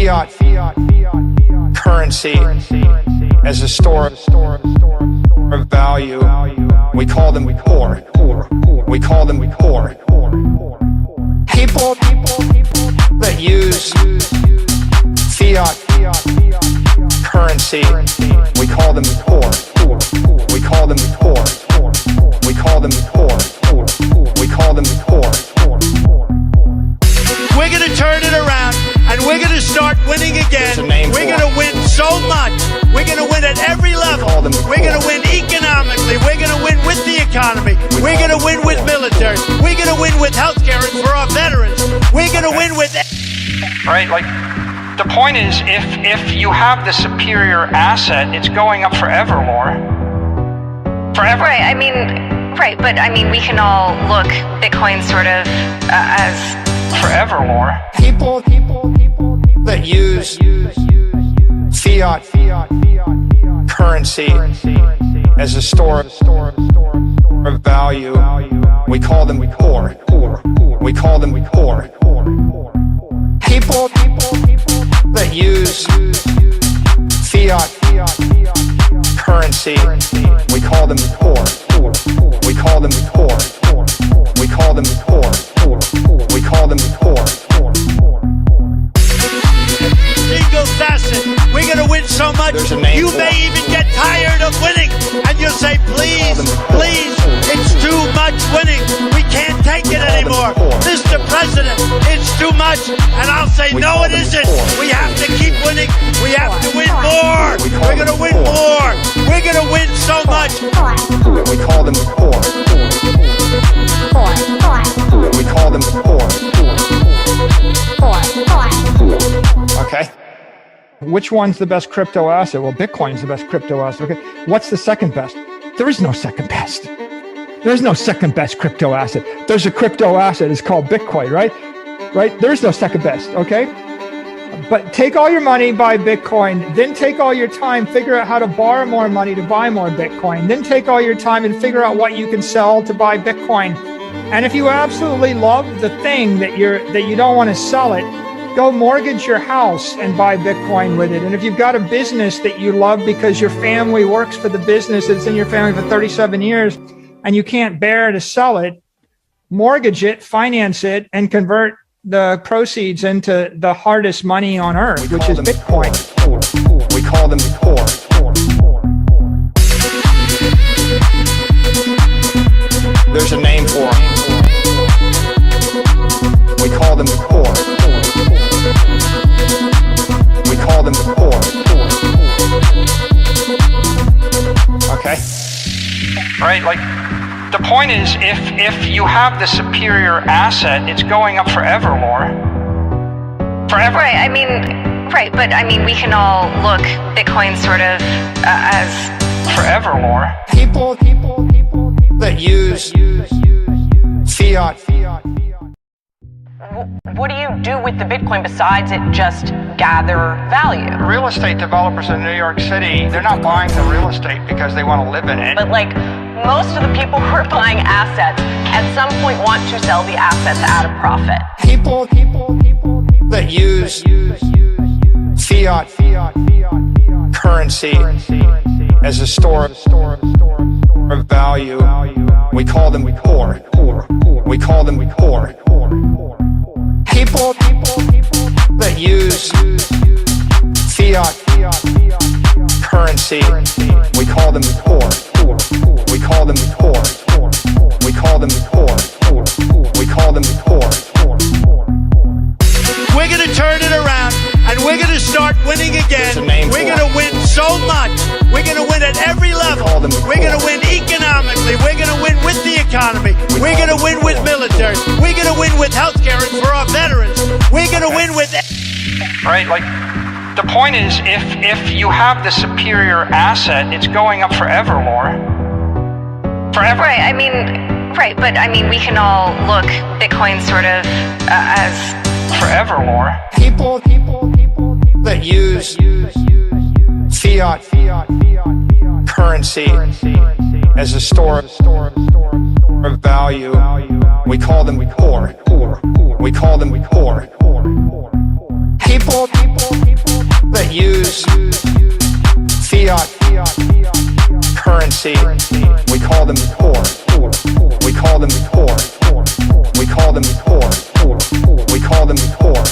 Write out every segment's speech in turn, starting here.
fiat currency as a store of value. We call them poor. We call them poor. People that use fiat currency, we call them poor. We call them poor. We call them poor. We call them poor. We're going to turn it around, and we're going to start winning again. We're going to win so much. We're going to win at every level. We're going to win economically. We're going to win with the economy. We're going to win with military. We're going to win with healthcare and for our veterans. We're going to win with... Right, like, the point is, if you have the superior asset, it's going up forever more. Forever. Right, I mean, right, but I mean, we can all look Bitcoin sort of as... Forevermore. People that use fiat currency as a store of value, we call them poor. We call them poor. People that use fiat currency, we call them poor. We call them poor. We call them poor. We call them poor. Single facet. We're going to win so much, you may even get tired of winning. And you'll say, please, please, it's too much winning. We can't take it anymore. Mr. President, it's too much. And I'll say, no, it isn't. We have to keep winning. We have to win more. We're going to win more. We're going to win so much. We call them poor. We call them poor. Okay. Which one's the best crypto asset? Well, Bitcoin's the best crypto asset. Okay. What's the second best? There is no second best. There's no second best crypto asset. There's a crypto asset. It's called Bitcoin, right? Right? There's no second best. Okay. But take all your money, buy Bitcoin, then take all your time, figure out how to borrow more money to buy more Bitcoin, then take all your time and figure out what you can sell to buy Bitcoin. And if you absolutely love the thing that you don't want to sell it, go mortgage your house and buy Bitcoin with it. And if you've got a business that you love because your family works for the business, it's in your family for 37 years, and you can't bear to sell it, mortgage it, finance it, and convert the proceeds into the hardest money on earth, which is Bitcoin. We call them poor. There's a name for them. We call them poor. We call them poor. Okay. Right, like, the point is, if you have the superior asset, it's going up forevermore. Forever. Right, I mean, right, but I mean, we can all look Bitcoin sort of as... Forevermore. People that use fiat. What do you do with the Bitcoin besides it just gather value? Real estate developers in New York City, they're not buying the real estate because they want to live in it. But like most of the people who are buying assets at some point want to sell the assets at a profit. People that use fiat currency as a store of value, we call them poor. We call them poor. People that use fiat currency, we call them poor. We call them poor. We call them poor. We call them poor. We're going to turn it around, and we're going to start winning again. We're going to win so much. We're going to win at every level. We're going to win economically. We're going to win with the economy. We're going to win with military. We're going to win with healthcare and for our veterans. We're going to win with... Right, like, the point is, if you have the superior asset, it's going up forevermore. Forever. Right, I mean, right, but I mean, we can all look Bitcoin sort of as... Forevermore. People that use fiat currency as a store of value, we call them poor. We call them poor. People fiat currency. We call them poor. We call them poor. We call them poor. We call them poor.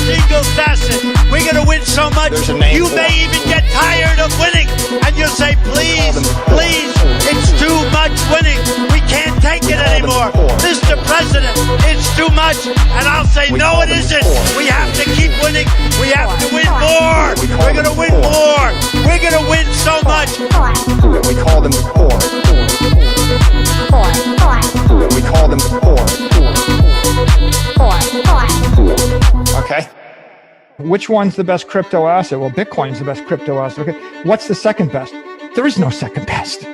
Single session. We're going to win so much. You may even get tired of winning. And you'll say, please, please, it's too much winning. We can't take it anymore. Mr. President, it's too much. And I'll say, no, it isn't. We have to keep winning. We have to win more. We're going to win more. We're going to win so much. We call them poor. We call them poor. Okay. Which one's the best crypto asset? Well, Bitcoin's the best crypto asset. Okay. What's the second best? There is no second best.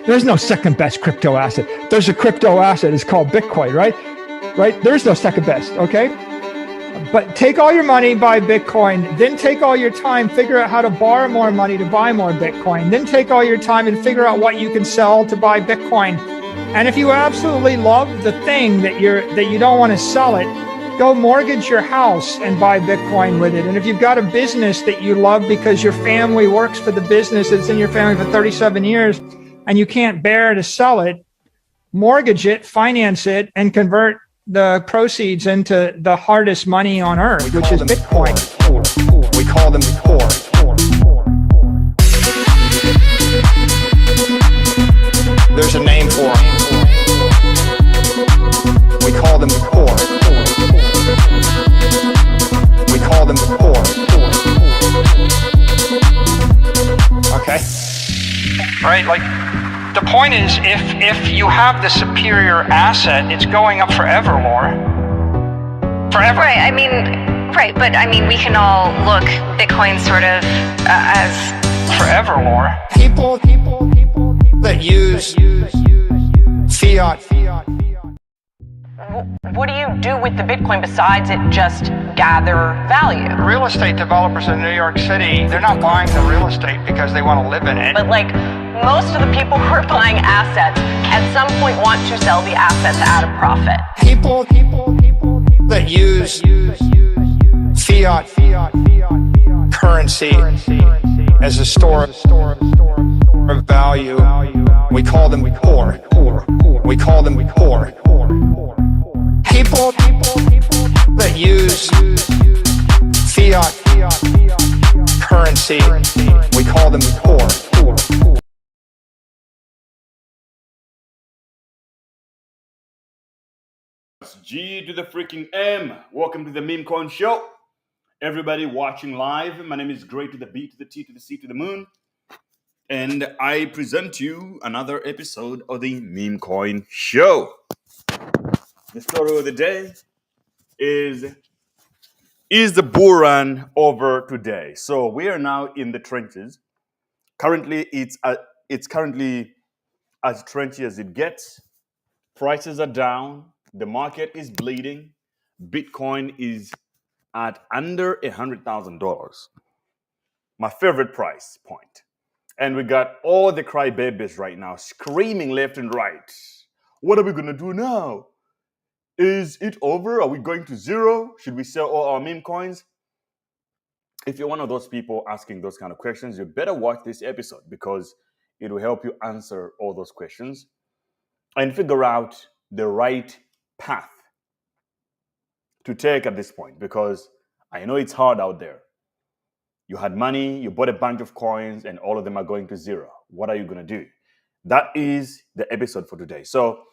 There's no second best crypto asset. There's a crypto asset. It's called Bitcoin, right? Right? There's no second best. Okay. But take all your money, buy Bitcoin. Then take all your time, figure out how to borrow more money to buy more Bitcoin. Then take all your time and figure out what you can sell to buy Bitcoin. And if you absolutely love the thing that you don't want to sell it, go mortgage your house and buy Bitcoin with it. And if you've got a business that you love because your family works for the business, it's in your family for 37 years, and you can't bear to sell it, mortgage it, finance it, and convert the proceeds into the hardest money on earth, which is Bitcoin. We call them poor. There's a name for them. We call them poor. We call them poor. Okay. Right? Like, the point is, if you have the superior asset, it's going up forever, Laura. Forever. Right. I mean, right. But I mean, we can all look Bitcoin sort of as Forever, Laura. People that use fiat. What do you do with the Bitcoin besides it just gather value? Real estate developers in New York City, they're not buying the real estate because they want to live in it. But like most of the people who are buying assets at some point want to sell the assets at a profit. People that use fiat currency as a store of value, we call them poor. We call them poor. People that use fiat currency, we call them poor. G to the freaking M. Welcome to the Memecoin Show. Everybody watching live, my name is Gray to the B to the T to the C to the Moon. And I present to you another episode of the Memecoin Show. The story of the day is the Bullrun over today? So we are now in the trenches. Currently, it's currently as trenchy as it gets. Prices are down. The market is bleeding. Bitcoin is at under $100,000. My favorite price point. And we got all the crybabies right now screaming left and right. What are we going to do now? Is it over? Are we going to zero? Should we sell all our meme coins? If you're one of those people asking those kind of questions, you better watch this episode because it will help you answer all those questions and figure out the right path to take at this point, because I know it's hard out there. You had money, you bought a bunch of coins, and all of them are going to zero. What are you going to do? That is the episode for today. So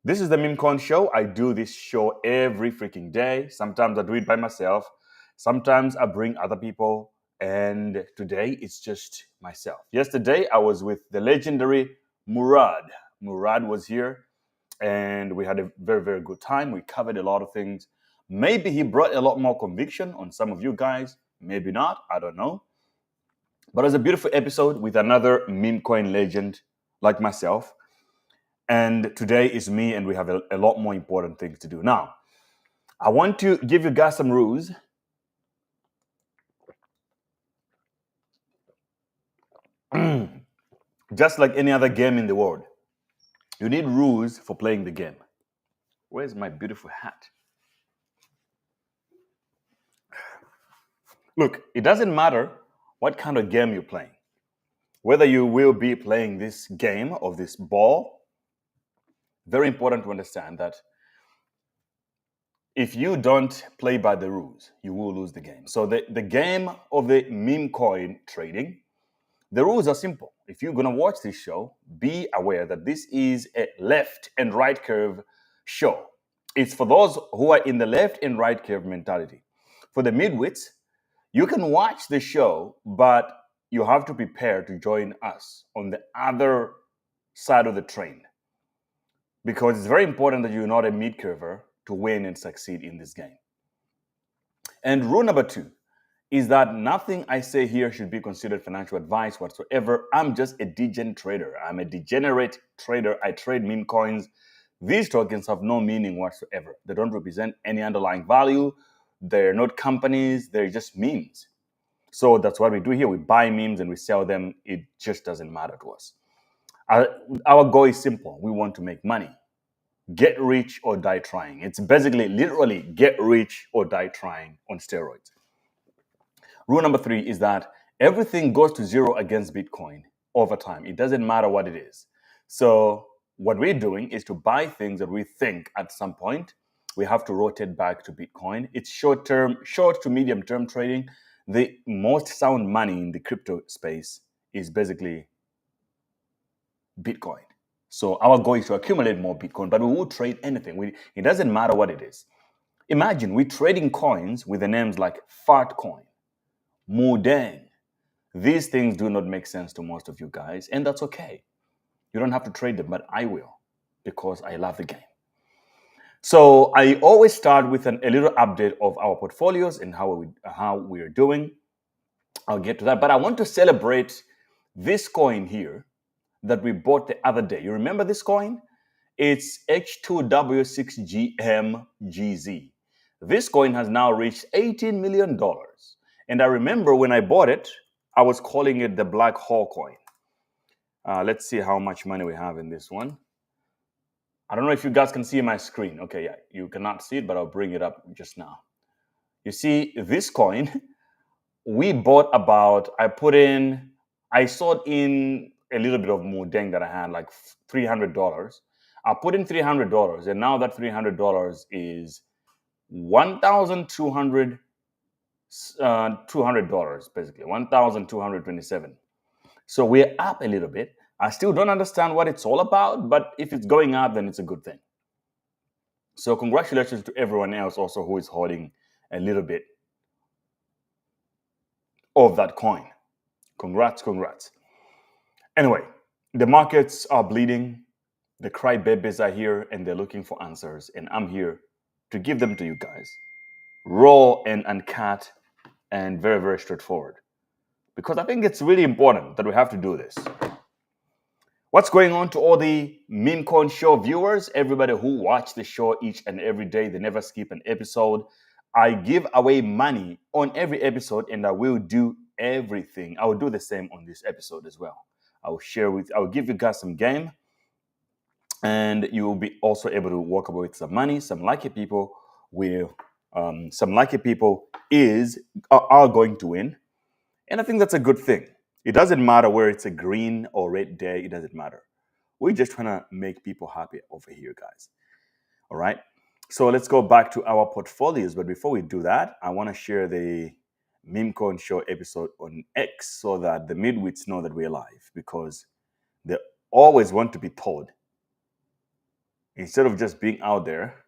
this is the Memecoin Show. I do this show every freaking day. Sometimes I do it by myself. Sometimes I bring other people. And today it's just myself. Yesterday I was with the legendary Murad. Murad was here and we had a very, very good time. We covered a lot of things. Maybe he brought a lot more conviction on some of you guys. Maybe not. I don't know. But it was a beautiful episode with another Memecoin legend like myself. And today is me, and we have a lot more important things to do. Now, I want to give you guys some rules. Just like any other game in the world, you need rules for playing the game. Where's my beautiful hat? Look, it doesn't matter what kind of game you're playing. Whether you will be playing this game of this ball, very important to understand that if you don't play by the rules, you will lose the game. So the game of the meme coin trading, the rules are simple. If you're going to watch this show, be aware that this is a left and right curve show. It's for those who are in the left and right curve mentality. For the midwits, you can watch the show, but you have to prepare to join us on the other side of the train. Because it's very important that you're not a mid-curver to win and succeed in this game. And rule number 2 is that nothing I say here should be considered financial advice whatsoever. I'm just a degen trader. I'm a degenerate trader. I trade meme coins. These tokens have no meaning whatsoever. They don't represent any underlying value. They're not companies. They're just memes. So that's what we do here. We buy memes and we sell them. It just doesn't matter to us. Our goal is simple. We want to make money. Get rich or die trying. It's basically literally get rich or die trying on steroids. Rule number 3 is that everything goes to zero against Bitcoin over time. It doesn't matter what it is. So what we're doing is to buy things that we think at some point we have to rotate back to Bitcoin. It's short to medium term trading. The most sound money in the crypto space is basically Bitcoin. So our goal is to accumulate more Bitcoin, but we will trade anything. It doesn't matter what it is. Imagine we're trading coins with the names like Fartcoin, Mudeng. These things do not make sense to most of you guys, and that's okay. You don't have to trade them, but I will, because I love the game. So I always start with a little update of our portfolios and how we are doing. I'll get to that, but I want to celebrate this coin here that we bought the other day. You remember this coin? It's H2W6GMGZ. This coin has now reached $18 million. And I remember when I bought it, I was calling it the black hole coin. Let's see how much money we have in this one. I don't know if you guys can see my screen. Okay, yeah, you cannot see it, but I'll bring it up just now. You see, this coin, we bought I sold in a little bit of Mudeng that I had, like $300. I put in $300, and now that $300 is $1,200, basically, $1,227. So we're up a little bit. I still don't understand what it's all about, but if it's going up, then it's a good thing. So congratulations to everyone else also who is holding a little bit of that coin. Congrats. Anyway, the markets are bleeding. The crybabies are here and they're looking for answers. And I'm here to give them to you guys. Raw and uncut and very, very straightforward. Because I think it's really important that we have to do this. What's going on to all the Memecoin Show viewers? Everybody who watch the show each and every day, they never skip an episode. I give away money on every episode and I will do everything. I will do the same on this episode as well. I'll give you guys some game and you will be also able to walk away with some money. Some lucky people are going to win. And I think that's a good thing. It doesn't matter where it's a green or red day. It doesn't matter. We're just trying to make people happy over here, guys. All right. So let's go back to our portfolios. But before we do that, I want to share the Memecoin Show episode on X so that the midwits know that we're live, because they always want to be told. Instead of just being out there,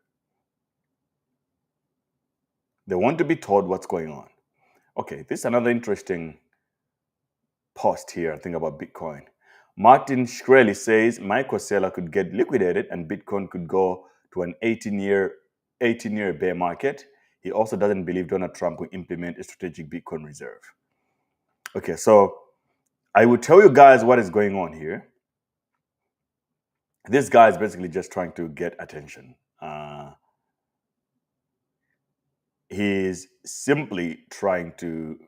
they want to be told what's going on. Okay, this is another interesting post here, I think, about Bitcoin. Martin Shkreli says microseller could get liquidated and Bitcoin could go to an 18-year bear market. He also doesn't believe Donald Trump will implement a strategic Bitcoin reserve. Okay, so I will tell you guys what is going on here. This guy is basically just trying to get attention. He's simply trying to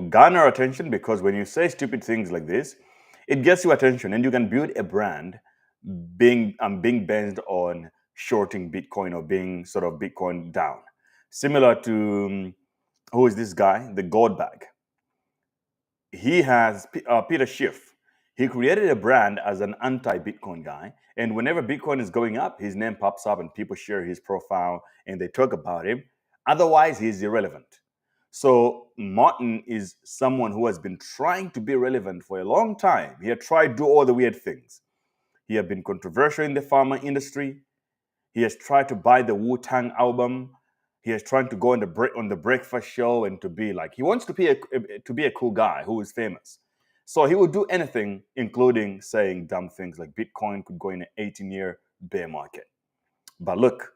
garner attention, because when you say stupid things like this, it gets you attention and you can build a brand being based on shorting Bitcoin or being sort of Bitcoin down. Similar to who is this guy? The Gold Bag. He has Peter Schiff. He created a brand as an anti-Bitcoin guy, and whenever Bitcoin is going up, his name pops up and people share his profile and they talk about him. Otherwise, he's irrelevant. So Martin is someone who has been trying to be relevant for a long time. He had tried to do all the weird things. He had been controversial in the pharma industry. He has tried to buy the Wu-Tang album. He is trying to go on the breakfast show and to be like, he wants to be a cool guy who is famous. So he would do anything, including saying dumb things like Bitcoin could go in an 18-year bear market. But look,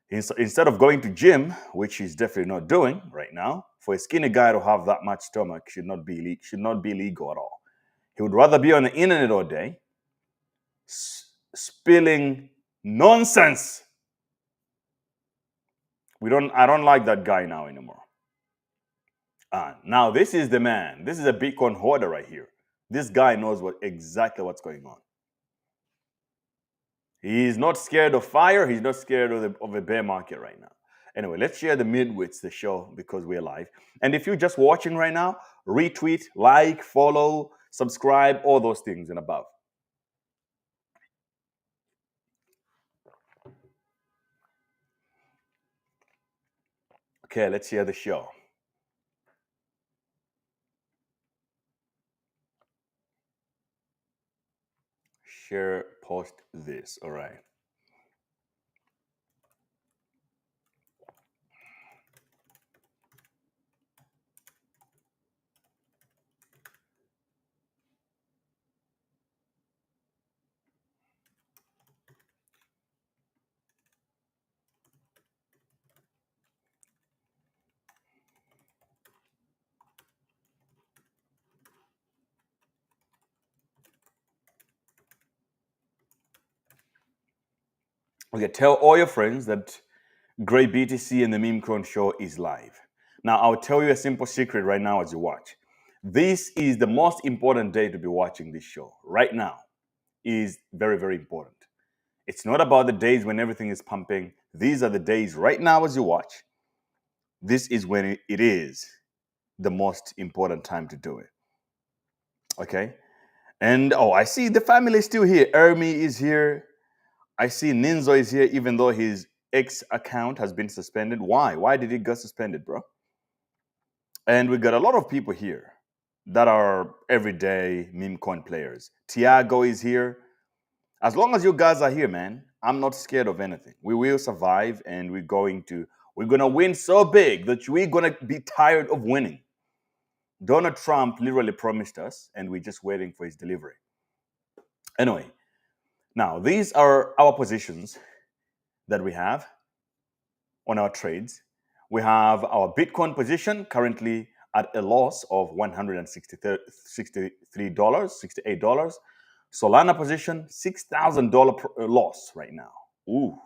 instead of going to gym, which he's definitely not doing right now, for a skinny guy to have that much stomach should not be legal at all. He would rather be on the internet all day, spilling nonsense. I don't like that guy now anymore. Now this is the man. This is a Bitcoin hoarder right here. This guy knows exactly what's going on. He's not scared of fire. He's not scared of a bear market right now. Anyway, let's share the midwits, the show, because we're live. And if you're just watching right now, retweet, like, follow, subscribe, all those things and above. Okay, let's share the show. Share, post this. All right. Okay, tell all your friends that Great BTC and the Memecoin Show is live. Now, I'll tell you a simple secret right now as you watch. This is the most important day to be watching this show. Right now is very, very important. It's not about the days when everything is pumping. These are the days right now as you watch. This is when it is the most important time to do it. Okay? And, I see the family is still here. Ermi is here. I see Ninzo is here, even though his X account has been suspended. Why? Why did it get suspended, bro? And we got a lot of people here that are everyday meme coin players. Tiago is here. As long as you guys are here, man, I'm not scared of anything. We will survive, and we're gonna win so big that we're gonna be tired of winning. Donald Trump literally promised us, and we're just waiting for his delivery. Anyway, now these are our positions that we have on our trades. We have our Bitcoin position currently at a loss of $163, $68. Solana position, $6,000 loss right now. Ooh,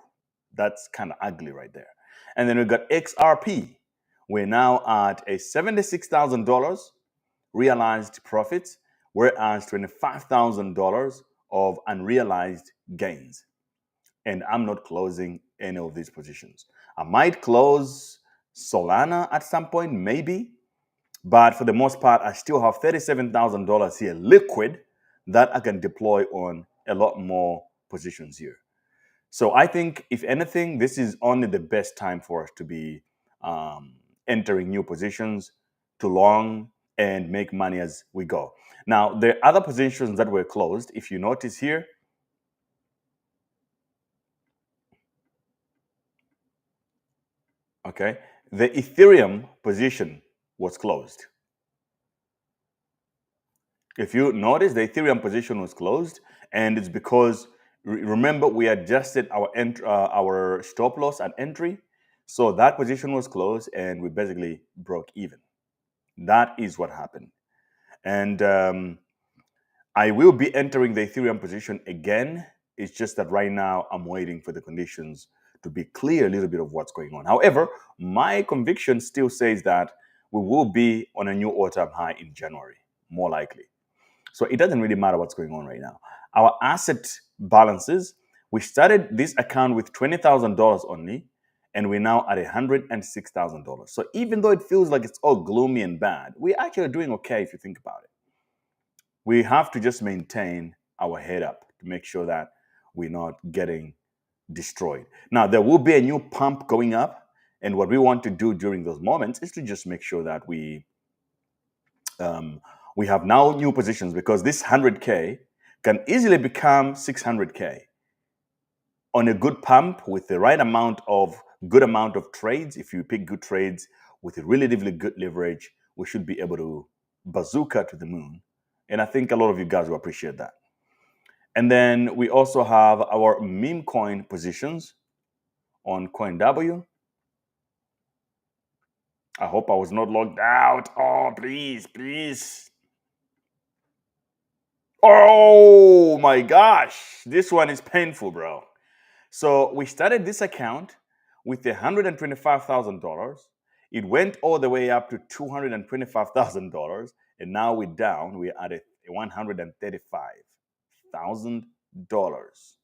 that's kind of ugly right there. And then we've got XRP. We're now at a $76,000 realized profits, whereas $25,000 of unrealized gains. And I'm not closing any of these positions. I might close Solana at some point, maybe. But for the most part, I still have $37,000 here liquid that I can deploy on a lot more positions here. So I think, if anything, this is only the best time for us to be entering new positions to long and make money as we go. Now, there are other positions that were closed. If you notice here, okay, the Ethereum position was closed. If you notice, the Ethereum position was closed, and it's because, remember, we adjusted our stop loss at entry, so that position was closed, and we basically broke even. That is what happened. And I will be entering the Ethereum position again. It's just that right now I'm waiting for the conditions to be clear a little bit of what's going on. However, my conviction still says that we will be on a new all-time high in January, more likely. So it doesn't really matter what's going on right now. Our asset balances, we started this account with $20,000 only, and we're now at $106,000. So even though it feels like it's all gloomy and bad, we're actually doing okay if you think about it. We have to just maintain our head up to make sure that we're not getting destroyed. Now, there will be a new pump going up, and what we want to do during those moments is to just make sure that we have now new positions, because this 100K can easily become 600K on a good pump with the right good amount of trades. If you pick good trades with a relatively good leverage, we should be able to bazooka to the moon. And I think a lot of you guys will appreciate that. And then we also have our Memecoin positions on CoinW. I hope I was not logged out. Oh, please, please. Oh my gosh, this one is painful, bro. So we started this account with $125,000. It went all the way up to $225,000, and now we're down. We're at $135,000.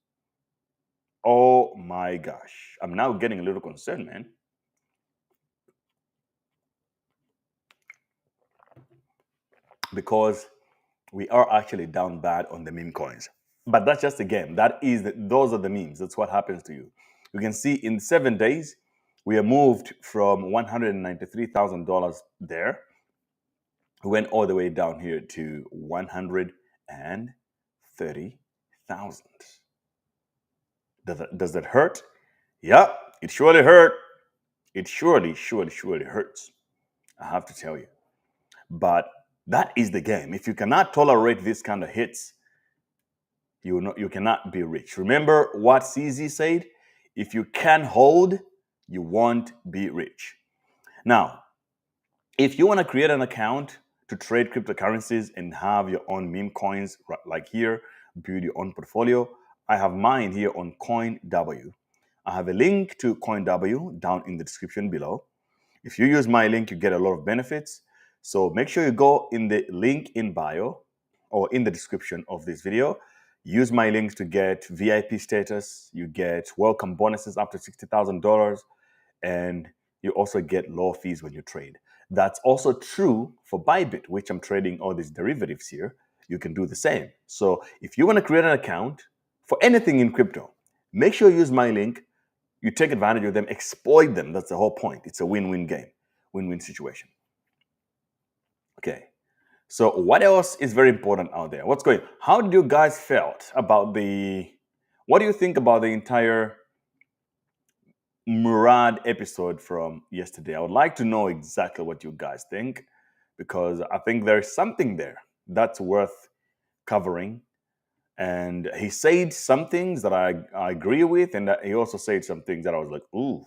Oh my gosh, I'm now getting a little concerned, man. Because we are actually down bad on the meme coins. But that's just a game. Those are the memes. That's what happens to you. You can see in 7 days, we have moved from $193,000 there. We went all the way down here to 130,000. Does that hurt? Yeah, it surely hurt. It surely hurts. I have to tell you. But that is the game. If you cannot tolerate this kind of hits, you cannot be rich. Remember what CZ said? If you can hold, you won't be rich. Now, if you want to create an account to trade cryptocurrencies and have your own meme coins, like here, build your own portfolio, I have mine here on CoinW. I have a link to CoinW down in the description below. If you use my link, you get a lot of benefits. So make sure you go in the link in bio or in the description of this video. Use my links to get VIP status. You get welcome bonuses up to $60,000, and you also get low fees when you trade. That's also true for Bybit, which I'm trading all these derivatives here. You can do the same. So if you want to create an account for anything in crypto, make sure you use my link. You take advantage of them, exploit them. That's the whole point. It's a win-win game, win-win situation. Okay. So what else is very important out there? What's going on? How did you guys felt about what do you think about the entire Murad episode from yesterday? I would like to know exactly what you guys think, because I think there's something there that's worth covering. And he said some things that I agree with, and he also said some things that I was like, ooh,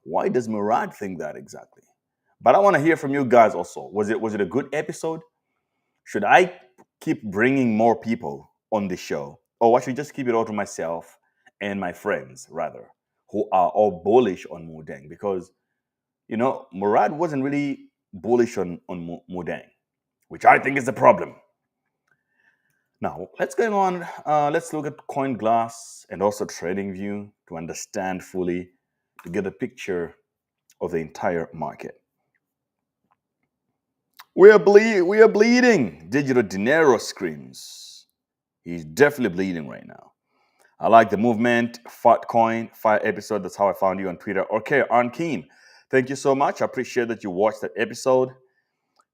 why does Murad think that exactly? But I want to hear from you guys also. Was it a good episode? Should I keep bringing more people on the show? Or I should just keep it all to myself and my friends, rather, who are all bullish on Mudeng? Because, Murad wasn't really bullish on Mudeng, which I think is the problem. Now, let's go on. Let's look at CoinGlass and also TradingView to understand fully, to get a picture of the entire market. We are bleeding. Digital Dinero screams. He's definitely bleeding right now. I like the movement. Fatcoin, fire episode. That's how I found you on Twitter. Okay, Arnkeen, thank you so much. I appreciate that you watched that episode.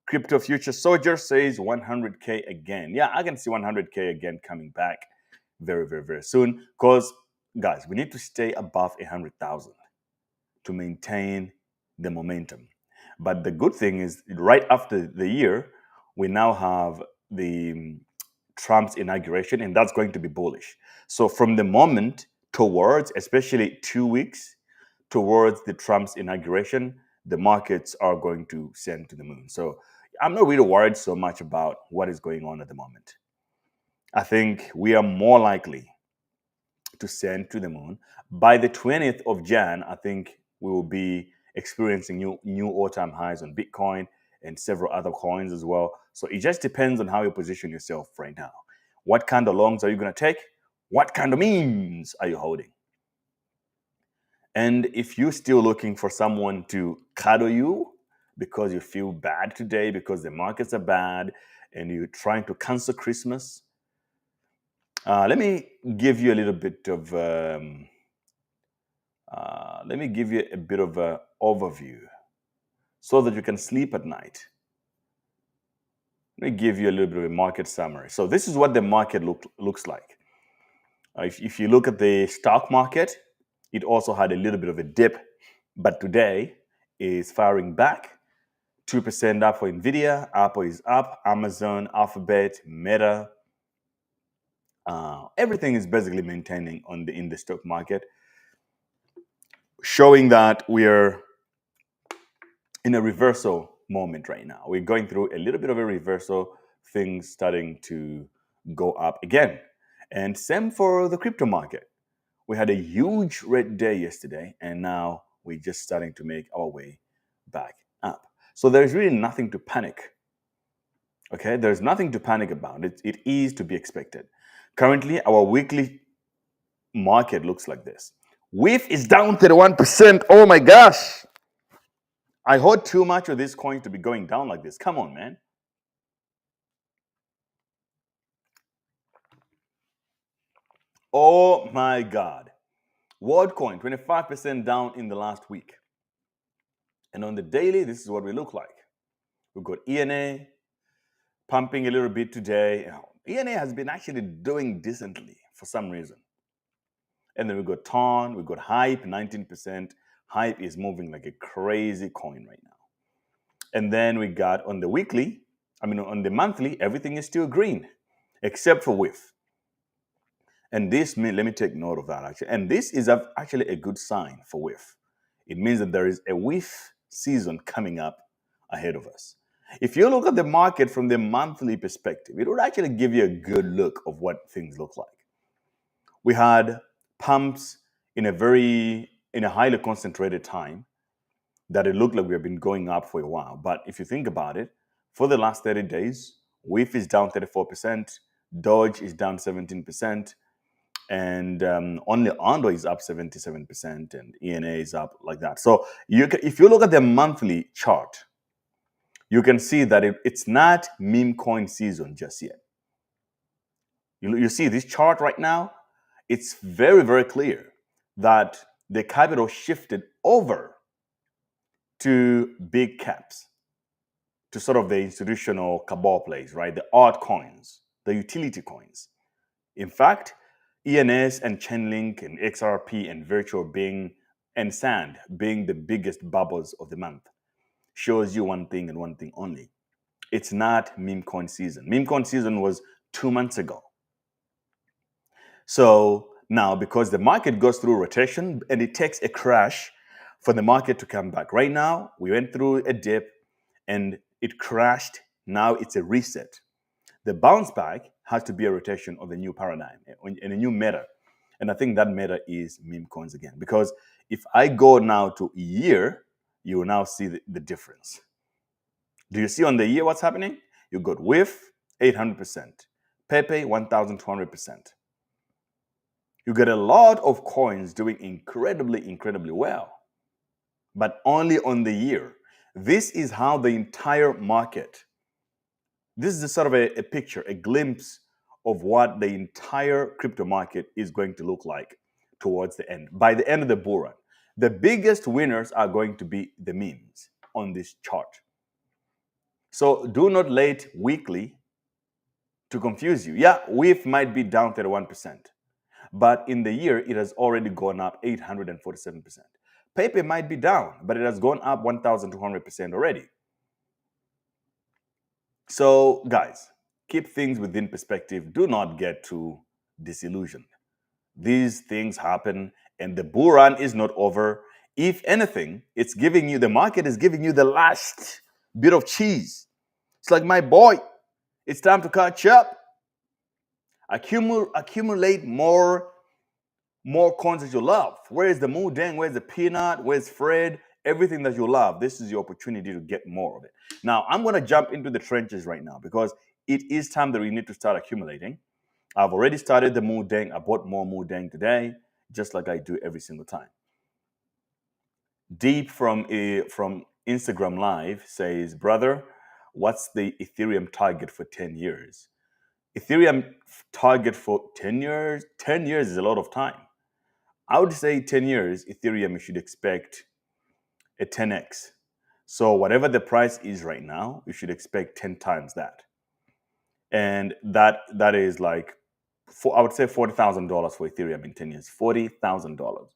Crypto Future Soldier says 100K again. Yeah, I can see 100K again coming back very, very, very soon. Because, guys, we need to stay above 100,000 to maintain the momentum. But the good thing is, right after the year, we now have the Trump's inauguration, and that's going to be bullish. So from the moment towards, especially 2 weeks towards the Trump's inauguration, the markets are going to send to the moon. So I'm not really worried so much about what is going on at the moment. I think we are more likely to send to the moon. By the 20th of Jan, I think we will be experiencing new all-time highs on Bitcoin and several other coins as well. So it just depends on how you position yourself right now. What kind of longs are you going to take? What kind of memes are you holding? And if you're still looking for someone to cuddle you because you feel bad today because the markets are bad and you're trying to cancel Christmas, let me give you a little bit of an overview so that you can sleep at night. Let me give you a little bit of a market summary. So this is what the market looks like. If you look at the stock market, it also had a little bit of a dip, but today is firing back. 2% up for Nvidia, Apple is up, Amazon, Alphabet, Meta. Everything is basically maintaining in the stock market, showing that we're in a reversal moment right now. We're going through a little bit of a reversal, things starting to go up again. And same for the crypto market. We had a huge red day yesterday, and now we're just starting to make our way back up. So there's really nothing to panic. Okay, there's nothing to panic about. It is to be expected. Currently, our weekly market looks like this. WIF is down 31%. Oh my gosh. I hold too much of these coins to be going down like this. Come on, man. Oh my God. WorldCoin, 25% down in the last week. And on the daily, this is what we look like. We've got ENA pumping a little bit today. ENA has been actually doing decently for some reason. And then we've got TON, we've got Hype, 19%. Hype is moving like a crazy coin right now. And then we got on the monthly, everything is still green, except for WIF. And this means, let me take note of that actually. And this is actually a good sign for WIF. It means that there is a WIF season coming up ahead of us. If you look at the market from the monthly perspective, it would actually give you a good look of what things look like. We had pumps in a highly concentrated time that it looked like we have been going up for a while. But if you think about it, for the last 30 days, WIF is down 34%, Doge is down 17%, and only Ondo is up 77%, and ENA is up like that. So if you look at the monthly chart, you can see that it's not meme coin season just yet. You see this chart right now, it's very, very clear that the capital shifted over to big caps, to sort of the institutional cabal plays, right? The altcoins, the utility coins. In fact, ENS and Chainlink and XRP and Virtual and Sand being the biggest bubbles of the month shows you one thing and one thing only. It's not meme coin season. Meme coin season was 2 months ago. So now, because the market goes through rotation and it takes a crash for the market to come back. Right now, we went through a dip and it crashed. Now it's a reset. The bounce back has to be a rotation of a new paradigm and a new meta. And I think that meta is meme coins again. Because if I go now to a year, you will now see the difference. Do you see on the year what's happening? You got WIF, 800%. Pepe, 1,200%. You get a lot of coins doing incredibly, incredibly well. But only on the year. This is how the entire market, this is sort of a picture, a glimpse of what the entire crypto market is going to look like towards the end. By the end of the bull run, the biggest winners are going to be the memes on this chart. So do not let weekly to confuse you. Yeah, WIF might be down 31%, but in the year, it has already gone up 847%. Pepe might be down, but it has gone up 1,200% already. So, guys, keep things within perspective. Do not get too disillusioned. These things happen, and the bull run is not over. If anything, the market is giving you the last bit of cheese. It's like, my boy, it's time to catch up. Accumulate more coins that you love. Where is the Mudeng? Where's the Peanut? Where's Fred? Everything that you love. This is your opportunity to get more of it. Now, I'm going to jump into the trenches right now because it is time that we need to start accumulating. I've already started the Mudeng. I bought more Mudeng today, just like I do every single time. Deep from Instagram Live says, brother, what's the Ethereum target for 10 years? Ethereum target for 10 years? 10 years is a lot of time. I would say 10 years, Ethereum, you should expect a 10x. So whatever the price is right now, you should expect 10 times that. And that is like, I would say $40,000 for Ethereum in 10 years. $40,000.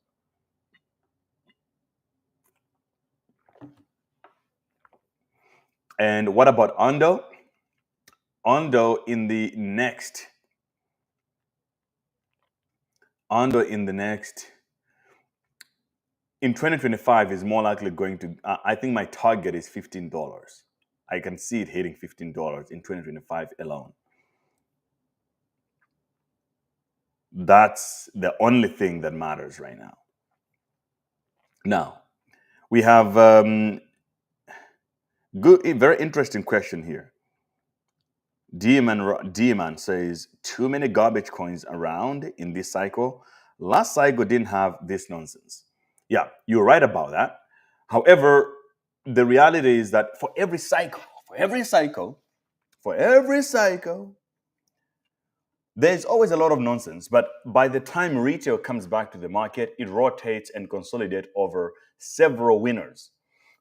And what about Ondo? Ondo in the next in 2025 is more likely going to, I think my target is $15. I can see it hitting $15 in 2025 alone. That's the only thing that matters right now. Now, we have a very interesting question here. D-Man says, too many garbage coins around in this cycle. Last cycle didn't have this nonsense. Yeah, you're right about that. However, the reality is that for every cycle, there's always a lot of nonsense. But by the time retail comes back to the market, it rotates and consolidates over several winners.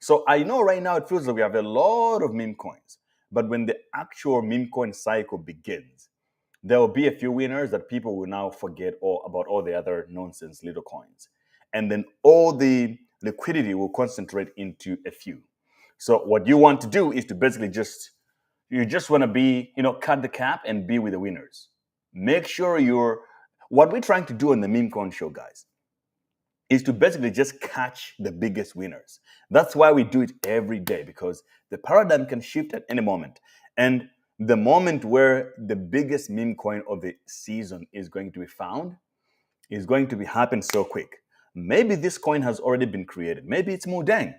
So I know right now it feels like we have a lot of meme coins. But when the actual meme coin cycle begins, there will be a few winners that people will now forget about all the other nonsense little coins. And then all the liquidity will concentrate into a few. So what you want to do is to basically you just want to be, cut the cap and be with the winners. Make sure what we're trying to do on the Memecoin Show, guys, is to basically just catch the biggest winners. That's why we do it every day, because the paradigm can shift at any moment. And the moment where the biggest meme coin of the season is going to be found is going to happen so quick. Maybe this coin has already been created. Maybe it's Mudang.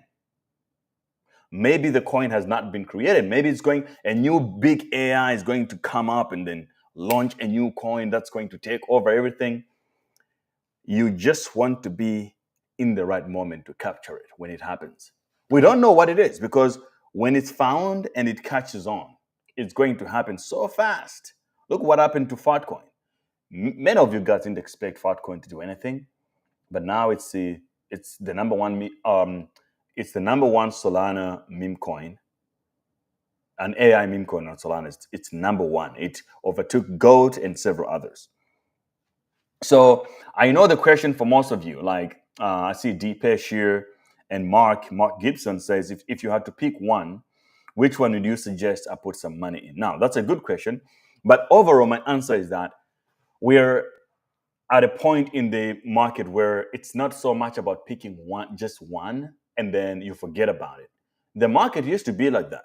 Maybe the coin has not been created. Maybe a new big AI is going to come up and then launch a new coin that's going to take over everything. You just want to be in the right moment to capture it when it happens. We don't know what it is, because when it's found and it catches on, it's going to happen so fast. Look what happened to Fartcoin. Many of you guys didn't expect Fartcoin to do anything, but now it's the number one. It's the number one Solana meme coin, an AI meme coin on Solana. It's number one. It overtook Goat and several others. So I know the question for most of you, like I see Deepesh here and Mark Gibson says, if you had to pick one, which one would you suggest I put some money in? Now, that's a good question. But overall, my answer is that we're at a point in the market where it's not so much about picking just one, and then you forget about it. The market used to be like that.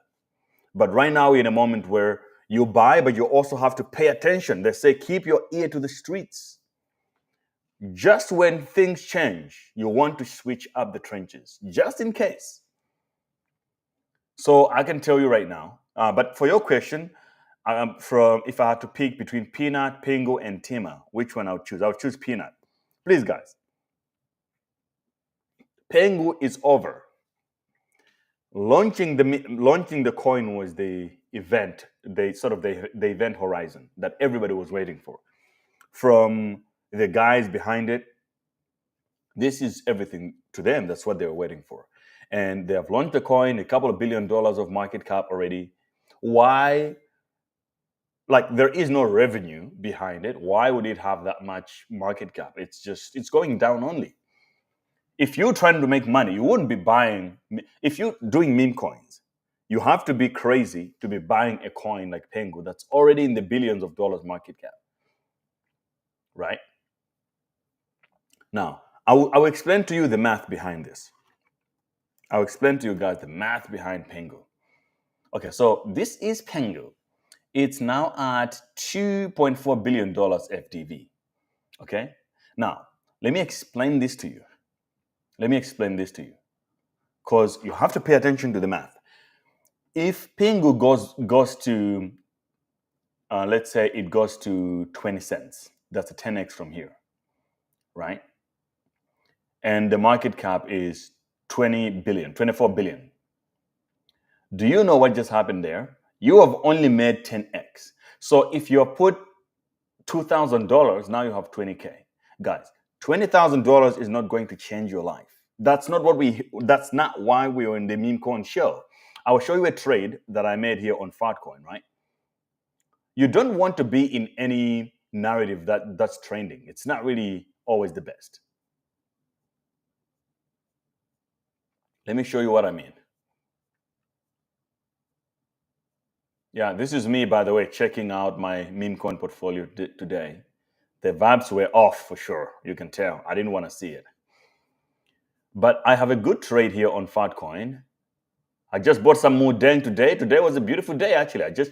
But right now, we're in a moment where you buy, but you also have to pay attention. They say, keep your ear to the streets. Just when things change, you want to switch up the trenches, just in case. So I can tell you right now, but for your question, if I had to pick between Peanut, Pingu, and Tima, which one I would choose? I would choose Peanut. Please, guys. Pingu is over. Launching the coin was the event, the event horizon that everybody was waiting for. From the guys behind it, this is everything to them. That's what they were waiting for. And they have launched the coin, a couple of $1 billion of market cap already. Why? Like, there is no revenue behind it. Why would it have that much market cap? It's going down only. If you're trying to make money, you wouldn't be buying. If you're doing meme coins, you have to be crazy to be buying a coin like Pengu that's already in the billions of dollars market cap. Right? Now, I will explain to you the math behind this. I'll explain to you guys the math behind Pengu. Okay, so this is Pengu. It's now at $2.4 billion FDV. Okay? Now, let me explain this to you. Because you have to pay attention to the math. If Pengu goes to, let's say it goes to 20 cents, that's a 10x from here, right? And the market cap is 20 billion, 24 billion. Do you know what just happened there? You have only made 10x. So if you put $2,000, now you have 20K. Guys, $20,000 is not going to change your life. That's not why we're in the Memecoin Show. I will show you a trade that I made here on Fartcoin, right? You don't want to be in any narrative that's trending. It's not really always the best. Let me show you what I mean. Yeah, this is me, by the way, checking out my Memecoin portfolio today. The vibes were off for sure. You can tell. I didn't want to see it. But I have a good trade here on Fartcoin. I just bought some Mudeng today. Today was a beautiful day, actually. I just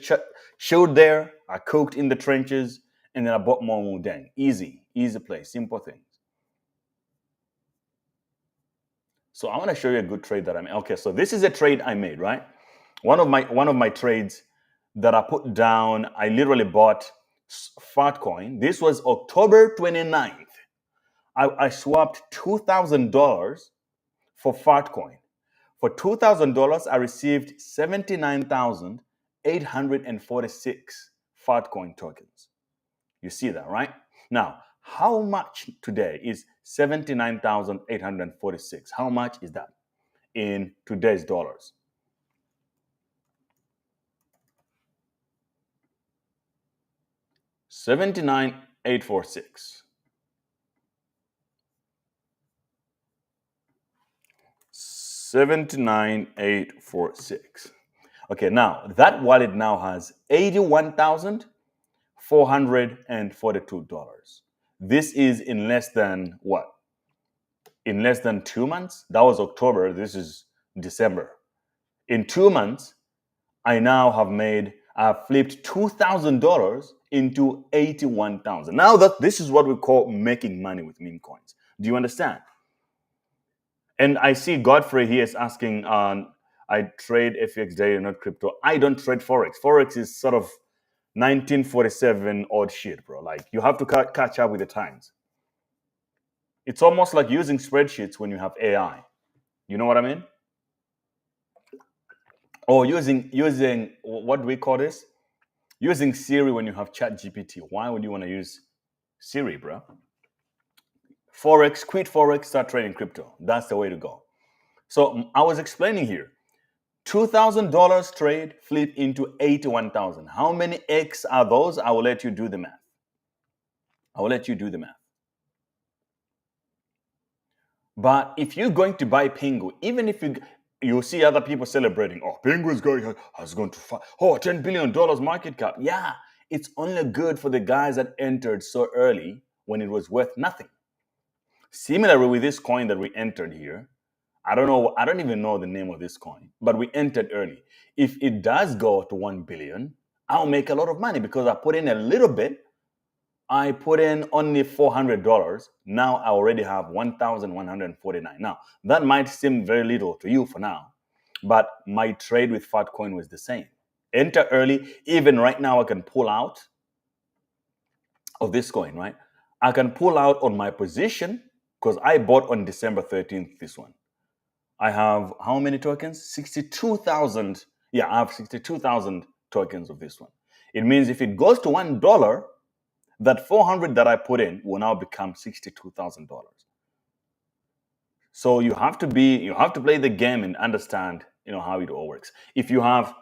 chilled there. I cooked in the trenches, and then I bought more Mudeng. Easy play, simple things. So I want to show you a good trade that I made. Okay, so this is a trade I made, right? One of my trades that I put down, I literally bought Fartcoin. This was October 29th. I swapped $2,000 for Fartcoin. For $2,000, I received 79,846 Fartcoin tokens. You see that, right? Now, how much today is 79,846? How much is that in today's dollars? $79,846. 79,846. Okay, now that wallet now has $81,442. This is in less than what? In less than 2 months? That was October. This is December. In 2 months, I now have flipped $2,000 into $81,000. Now this is what we call making money with meme coins. Do you understand? And I see Godfrey here is asking, I trade FX daily, not crypto. I don't trade Forex. Forex is sort of 1947 odd shit, bro. Like, you have to catch up with the times. It's almost like using spreadsheets when you have AI. You know what I mean? Or using what do we call this? Using Siri when you have ChatGPT. Why would you want to use Siri, bro? Forex, quit Forex, start trading crypto. That's the way to go. So I was explaining here. $2,000 trade, flip into 81,000. How many X are those? I will let you do the math. But if you're going to buy Pingu, even if you see other people celebrating, oh, Pingu has gone to $10 billion market cap. Yeah, it's only good for the guys that entered so early when it was worth nothing. Similarly with this coin that we entered here, I don't even know the name of this coin, but we entered early. If it does go to 1 billion, I'll make a lot of money because I put in a little bit. I put in only $400. Now I already have 1,149. Now, that might seem very little to you for now, but my trade with Fartcoin was the same. Enter early. Even right now, I can pull out of this coin, right? I can pull out on my position because I bought on December 13th, this one. I have how many tokens? 62,000. Yeah, I have 62,000 tokens of this one. It means if it goes to $1, that 400 that I put in will now become $62,000. So you have to play the game and understand, how it all works. If you have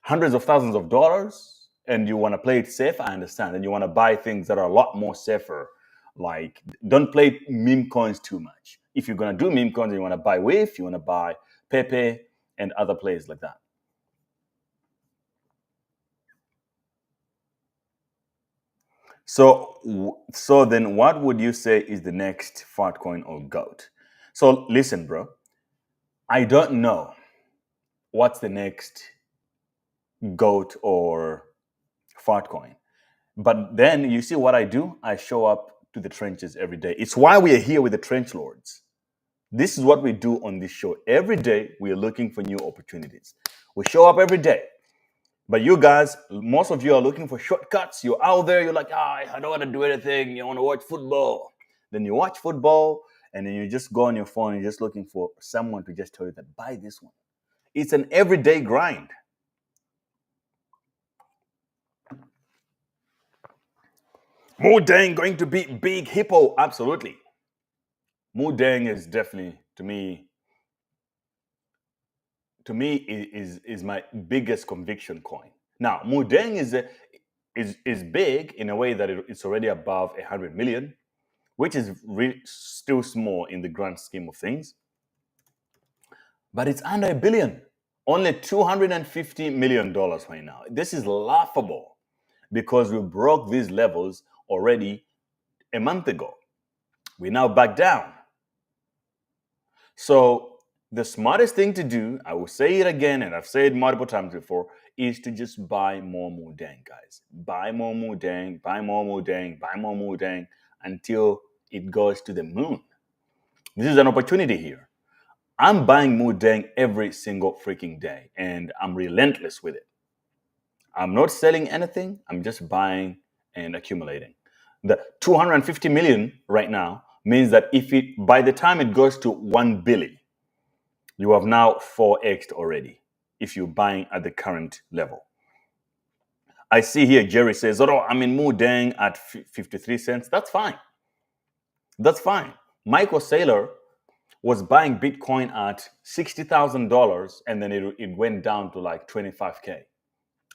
hundreds of thousands of dollars and you want to play it safe, I understand. And you want to buy things that are a lot more safer. Like, don't play meme coins too much. If you're going to do meme coins, you want to buy WIF, you want to buy Pepe and other plays like that. So then what would you say is the next Fartcoin or GOAT? So listen, bro, I don't know what's the next GOAT or Fartcoin. But then you see what I do? I show up to the trenches every day. It's why we are here with the Trench Lords. This is what we do on this show. Every day we are looking for new opportunities. We show up every day. But you guys, most of you are looking for shortcuts. You're out there, you're like, I don't want to do anything. You want to watch football. Then you watch football and then you just go on your phone and you're just looking for someone to just tell you that buy this one. It's an everyday grind. Mudang going to beat Big Hippo? Absolutely. Mudang is definitely, to me, is my biggest conviction coin. Now, Mudang is big in a way that it's already above 100 million, which is still small in the grand scheme of things. But it's under $1 billion, only $250 million right now. This is laughable because we broke these levels already a month ago. We now back down. So the smartest thing to do, I will say it again, and I've said it multiple times before, is to just buy more Mudang, guys. Buy more Mudang, buy more Mudang, buy more Mudang until it goes to the moon. This is an opportunity here. I'm buying Mudang every single freaking day, and I'm relentless with it. I'm not selling anything. I'm just buying and accumulating. The 250 million right now means that by the time it goes to 1 billion, you have now 4x'd already if you're buying at the current level. I see here Jerry says, oh, I'm in Mudang at 53 cents. That's fine. That's fine. Michael Saylor was buying Bitcoin at $60,000 and then it went down to like 25K.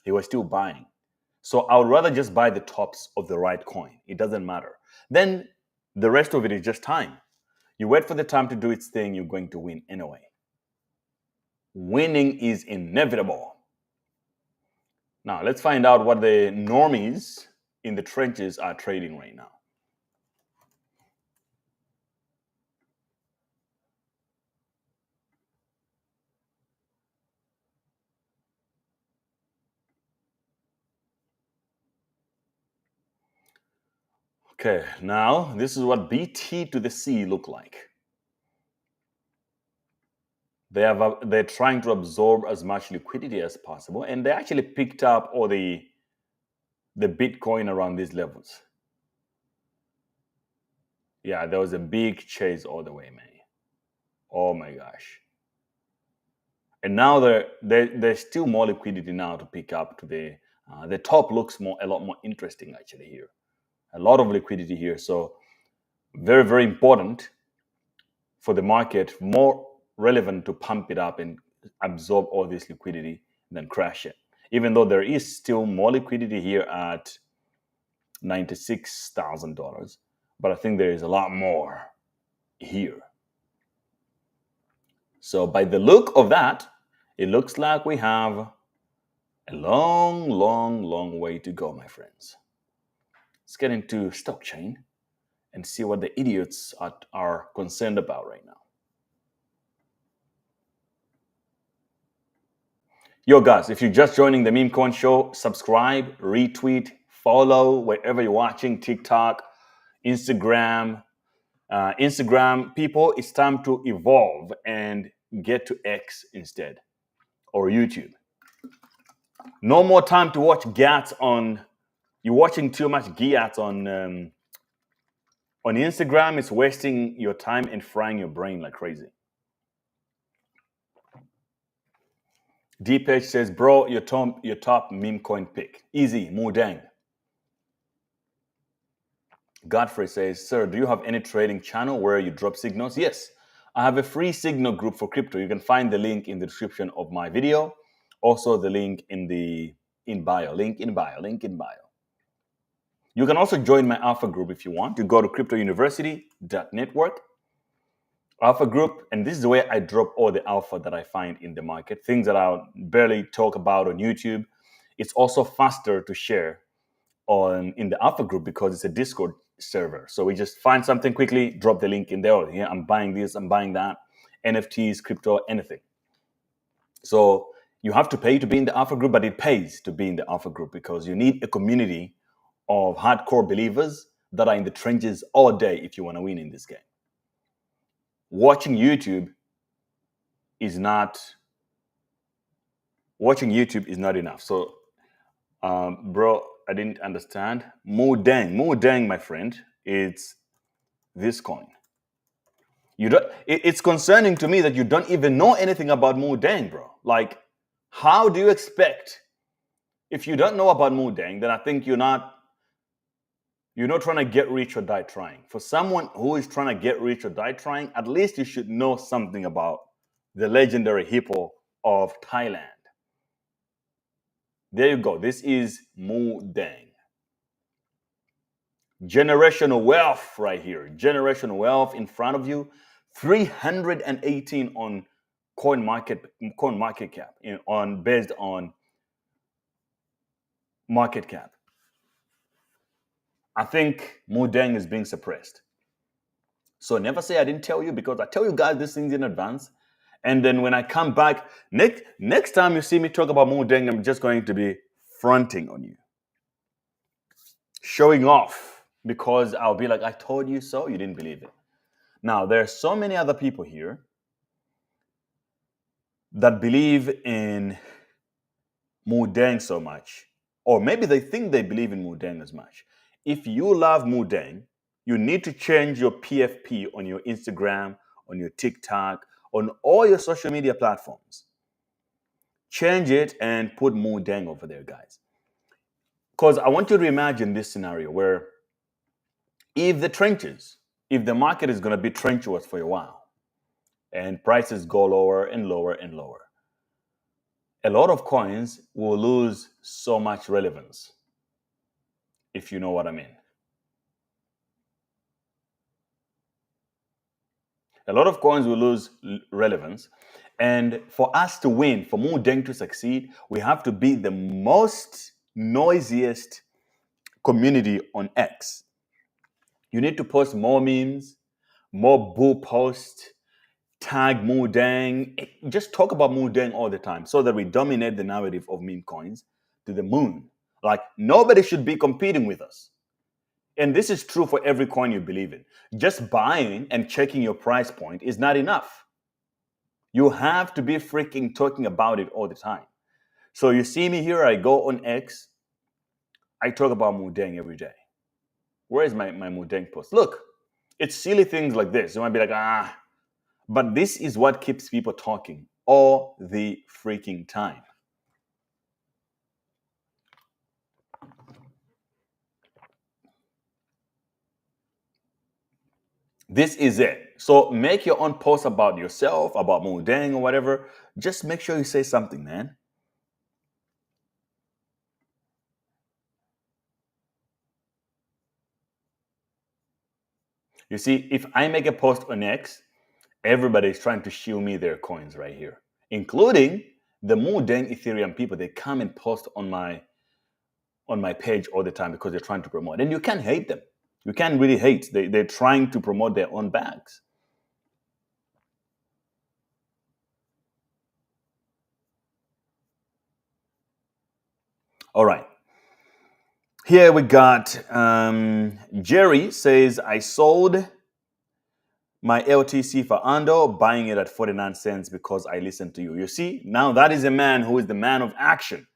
He was still buying. So I would rather just buy the tops of the right coin. It doesn't matter. Then the rest of it is just time. You wait for the time to do its thing, you're going to win anyway. Winning is inevitable. Now, let's find out what the normies in the trenches are trading right now. Okay, now this is what BT to the C look like. They're trying to absorb as much liquidity as possible, and they actually picked up all the Bitcoin around these levels. Yeah, there was a big chase all the way, man. Oh my gosh. And now there's still more liquidity now to pick up to the top looks a lot more interesting actually here. A lot of liquidity here. So very, very important for the market, more relevant to pump it up and absorb all this liquidity than crash it. Even though there is still more liquidity here at $96,000, but I think there is a lot more here. So by the look of that, it looks like we have a long, long, long way to go, my friends. Let's get into Stockchain and see what the idiots are concerned about right now. Yo, guys, if you're just joining the Memecoin Show, subscribe, retweet, follow wherever you're watching, TikTok, Instagram. Instagram, people, it's time to evolve and get to X instead, or YouTube. No more time to watch GATs on, you're watching too much GATs on Instagram. It's wasting your time and frying your brain like crazy. Deepesh says, bro, your top meme coin pick. Easy, Mudang. Godfrey says, sir, do you have any trading channel where you drop signals? Yes, I have a free signal group for crypto. You can find the link in the description of my video. Also the link in bio, link in bio. You can also join my alpha group if you want. You go to cryptouniversity.network. Alpha group, and this is where I drop all the alpha that I find in the market, things that I barely talk about on YouTube. It's also faster to share in the alpha group because it's a Discord server. So we just find something quickly, drop the link in there. Oh, yeah, I'm buying this, I'm buying that, NFTs, crypto, anything. So you have to pay to be in the alpha group, but it pays to be in the alpha group because you need a community of hardcore believers that are in the trenches all day if you want to win in this game. Watching YouTube is not enough. So, bro, I didn't understand. Mudang, my friend, it's this coin. You don't. It's concerning to me that you don't even know anything about Mudeng, bro. Like, how do you expect? If you don't know about Mudeng, then I think you're not trying to get rich or die trying. For someone who is trying to get rich or die trying, at least you should know something about the legendary hippo of Thailand. There you go. This is Mudeng. Generational wealth right here. Generational wealth in front of you. 318 on coin market cap based on market cap. I think Mudeng is being suppressed. So never say I didn't tell you, because I tell you guys these things in advance. And then when I come back, next time you see me talk about Mudeng, I'm just going to be fronting on you. Showing off, because I'll be like, I told you so, you didn't believe it. Now, there are so many other people here that believe in Mudeng so much, or maybe they think they believe in Mudeng as much. If you love Mudeng, you need to change your PFP on your Instagram, on your TikTok, on all your social media platforms. Change it and put Mudeng over there, guys. Because I want you to imagine this scenario where if the market is going to be treacherous for a while and prices go lower and lower and lower, a lot of coins will lose so much relevance, if you know what I mean. A lot of coins will lose relevance. And for us to win, for Mudeng to succeed, we have to be the most noisiest community on X. You need to post more memes, more bull posts, tag Mudeng. Just talk about Mudeng all the time so that we dominate the narrative of meme coins to the moon. Like, nobody should be competing with us. And this is true for every coin you believe in. Just buying and checking your price point is not enough. You have to be freaking talking about it all the time. So you see me here, I go on X, I talk about Mudeng every day. Where is my Mudeng post? Look, it's silly things like this. You might be like, but this is what keeps people talking all the freaking time. This is it. So make your own post about yourself, about Mudeng or whatever. Just make sure you say something, man. You see, if I make a post on X, everybody is trying to shield me their coins right here, including the Mudeng Ethereum people. They come and post on my page all the time because they're trying to promote. And you can't hate them. You can't really hate. They're trying to promote their own bags. All right. Here we got Jerry says, I sold my LTC for Ando, buying it at 49 cents because I listened to you. You see, now that is a man who is the man of action.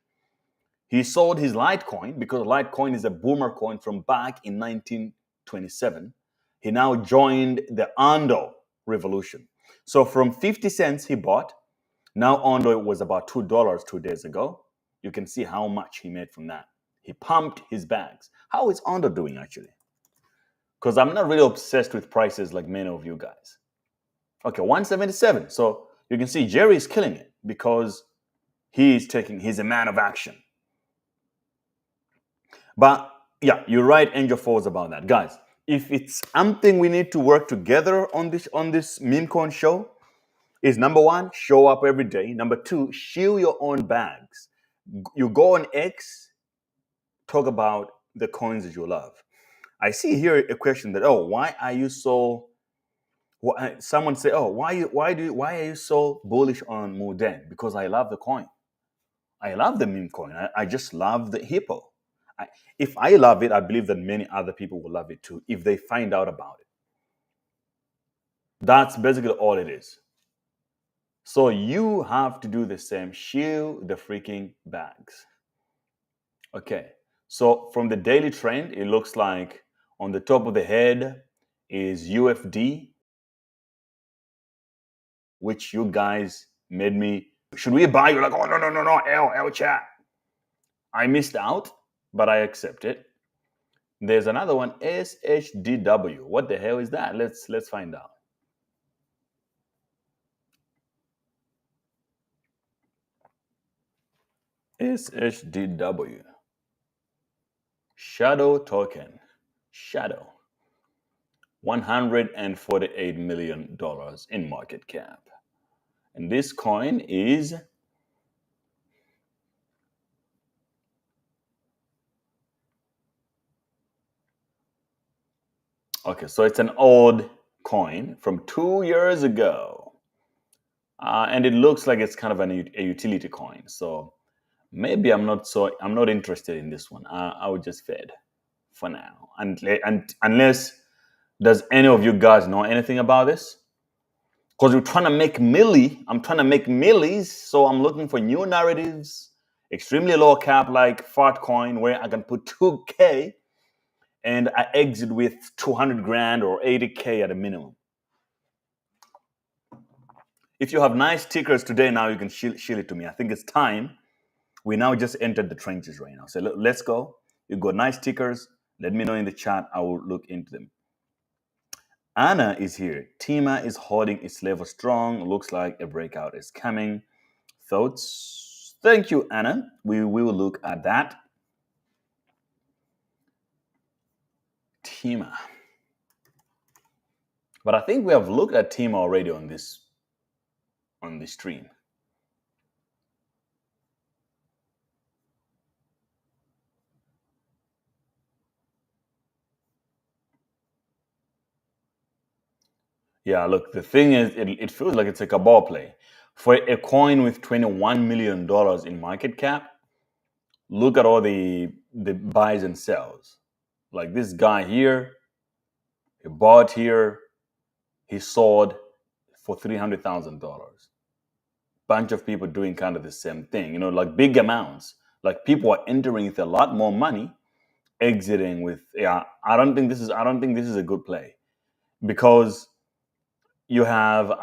He sold his Litecoin because Litecoin is a boomer coin from back in 1927. He now joined the Ando revolution. So from 50 cents he bought. Now Ando was about $2 2 days ago. You can see how much he made from that. He pumped his bags. How is Ando doing actually? Because I'm not really obsessed with prices like many of you guys. Okay, 177. So you can see Jerry is killing it because he's a man of action. But yeah, you're right, Angel Falls, about that. Guys, if it's something we need to work together on this Memecoin show, is number one, show up every day. Number two, shield your own bags. You go on X, talk about the coins that you love. I see here a question that, why are you so? Someone say, why are you so bullish on Mudeng? Because I love the coin. I love the meme coin. I just love the hippo. If I love it, I believe that many other people will love it too if they find out about it. That's basically all it is. So you have to do the same. Shield the freaking bags. Okay. So from the daily trend, it looks like on the top of the head is UFD. which you guys made me. Should we buy? You're like, oh no, L chat. I missed out, but I accept it. There's another one, SHDW. What the hell is that? Let's find out. SHDW. Shadow token. Shadow. $148 million in market cap. And this coin is okay, so it's an old coin from 2 years ago. And it looks like it's kind of a utility coin. So maybe I'm not interested in this one. I would just fade for now. And unless, does any of you guys know anything about this? Because we're trying to make I'm trying to make millies, so I'm looking for new narratives, extremely low cap like fart coin where I can put 2K and I exit with 200 grand or 80K at a minimum. If you have nice tickers today, now you can shill it to me. I think it's time. We now just entered the trenches right now. So let's go. You got nice tickers. Let me know in the chat. I will look into them. Anna is here. Tima is holding its level strong. Looks like a breakout is coming. Thoughts? Thank you, Anna. We will look at that. Tima. But I think we have looked at Tima already on this stream. Yeah, look, the thing is, it feels like it's like a ball play. For a coin with $21 million in market cap, look at all the buys and sells. Like this guy here, he bought here, he sold for $300,000. Bunch of people doing kind of the same thing, like big amounts. Like people are entering with a lot more money, exiting with, I don't think this is a good play, because you have,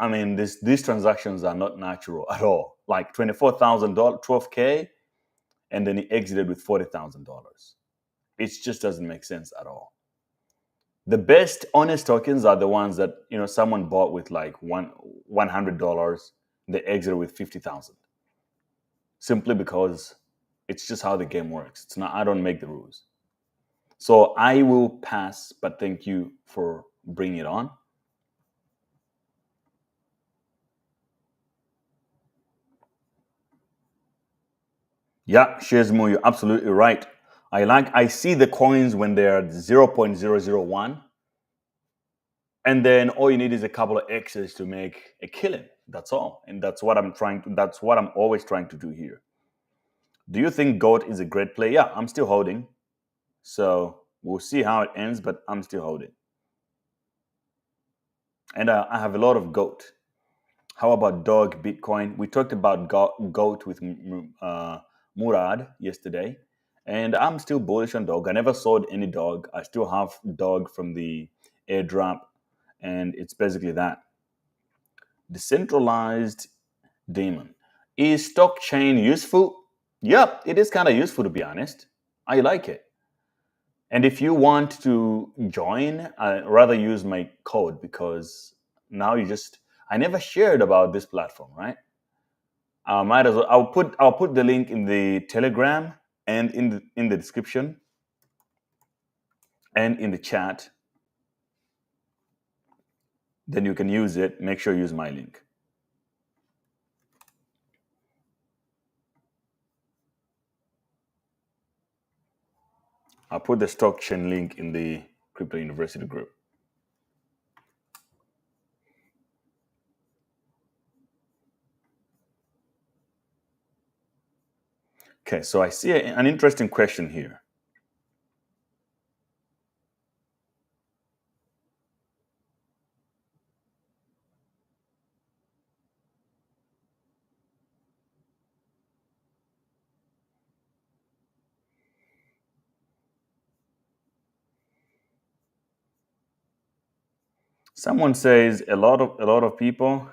these transactions are not natural at all. Like $24,000, $12K, and then he exited with $40,000. It just doesn't make sense at all. The best honest tokens are the ones that someone bought with like $100, they exited with $50,000. Simply because it's just how the game works. It's not. I don't make the rules. So I will pass. But thank you for bringing it on. Yeah, Shazmo, you're absolutely right. I see the coins when they're 0.001. And then all you need is a couple of X's to make a killing. That's all. And that's what I'm always trying to do here. Do you think GOAT is a great play? Yeah, I'm still holding. So we'll see how it ends, but I'm still holding. And I have a lot of GOAT. How about Dog Bitcoin? We talked about GOAT with Murad yesterday. And I'm still bullish on Dog. I never sold any Dog. I still have Dog from the airdrop. And it's basically that. Decentralized Demon. Is Stockchain useful? Yep, it is kind of useful, to be honest. I like it. And if you want to join, I'd rather use my code, because now I never shared about this platform, right? Might as well. I'll put the link in the Telegram and in the description and in the chat. Then you can use it. Make sure you use my link. I'll put the Stockchain link in the Crypto University group. Okay, so I see an interesting question here. Someone says a lot of people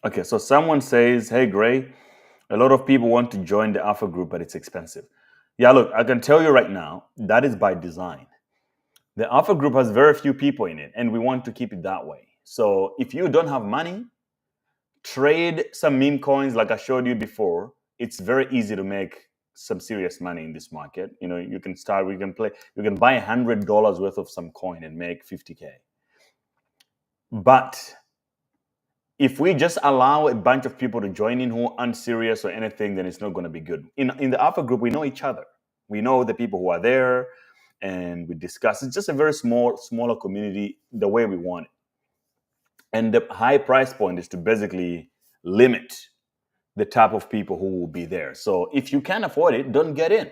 Okay, so someone says, hey, Gray, a lot of people want to join the Alpha group, but it's expensive. Yeah, look, I can tell you right now, that is by design. The Alpha group has very few people in it, and we want to keep it that way. So if you don't have money, trade some meme coins like I showed you before. It's very easy to make some serious money in this market. You know, you can start, you can buy $100 worth of some coin and make 50K. But if we just allow a bunch of people to join in who aren't serious or anything, then it's not going to be good. In the Alpha group, we know each other. We know the people who are there, and we discuss. It's just a very smaller community, the way we want it. And the high price point is to basically limit the type of people who will be there. So if you can't afford it, don't get in.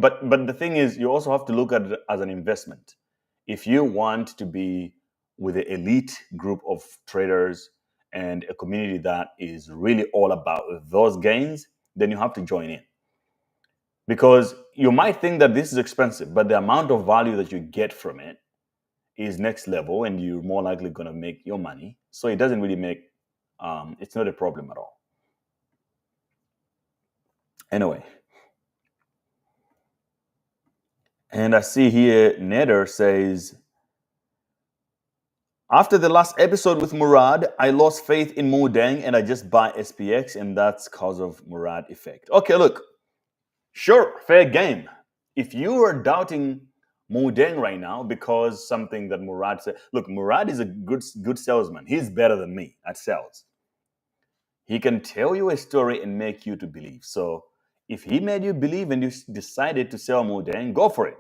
But the thing is, you also have to look at it as an investment. If you want to be with an elite group of traders and a community that is really all about those gains, then you have to join in. Because you might think that this is expensive, but the amount of value that you get from it is next level, and you're more likely going to make your money. So it doesn't really make, it's not a problem at all. Anyway. And I see here, Neder says, after the last episode with Murad, I lost faith in Mudang and I just buy SPX, and that's cause of Murad effect. Okay, look, sure, fair game. If you are doubting Mudang right now because something that Murad said, look, Murad is a good salesman. He's better than me at sales. He can tell you a story and make you to believe. So if he made you believe and you decided to sell Mudang, go for it.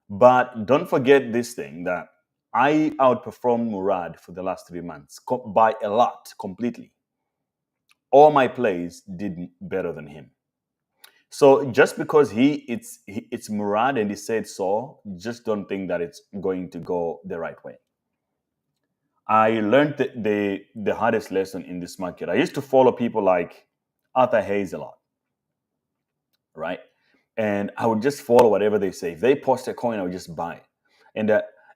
But don't forget this thing, that I outperformed Murad for the last 3 months by a lot, completely. All my plays did better than him. So just because it's Murad and he said so, just don't think that it's going to go the right way. I learned the hardest lesson in this market. I used to follow people like Arthur Hayes a lot, right? And I would just follow whatever they say. If they post a coin, I would just buy it.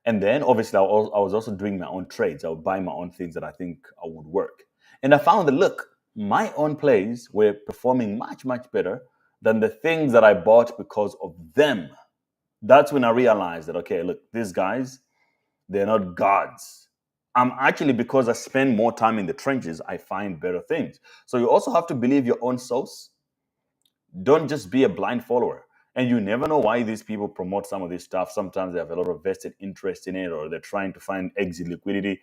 And then obviously I was also doing my own trades. I would buy my own things that I think would work. And I found that, look, my own plays were performing much, much better than the things that I bought because of them. That's when I realized that, okay, look, these guys, they're not gods. I'm actually, because I spend more time in the trenches, I find better things. So you also have to believe your own source. Don't just be a blind follower. And you never know why these people promote some of this stuff. Sometimes they have a lot of vested interest in it, or they're trying to find exit liquidity.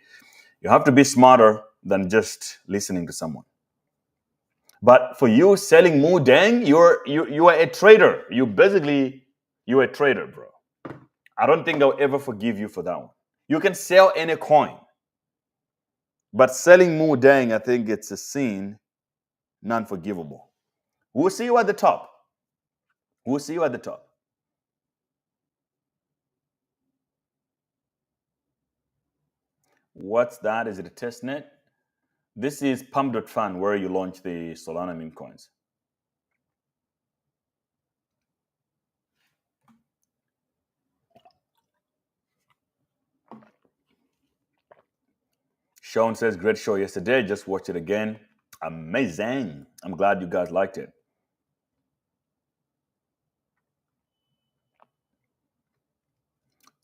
You have to be smarter than just listening to someone. But for you selling Mudang, you are a trader. You're a trader, bro. I don't think I'll ever forgive you for that one. You can sell any coin, but selling Mudang, I think it's a sin, non-forgivable. We'll see you at the top. We'll see you at the top. What's that? Is it a test net? This is pump.fun, where you launch the Solana meme coins. Sean says, great show yesterday. Just watched it again. Amazing. I'm glad you guys liked it.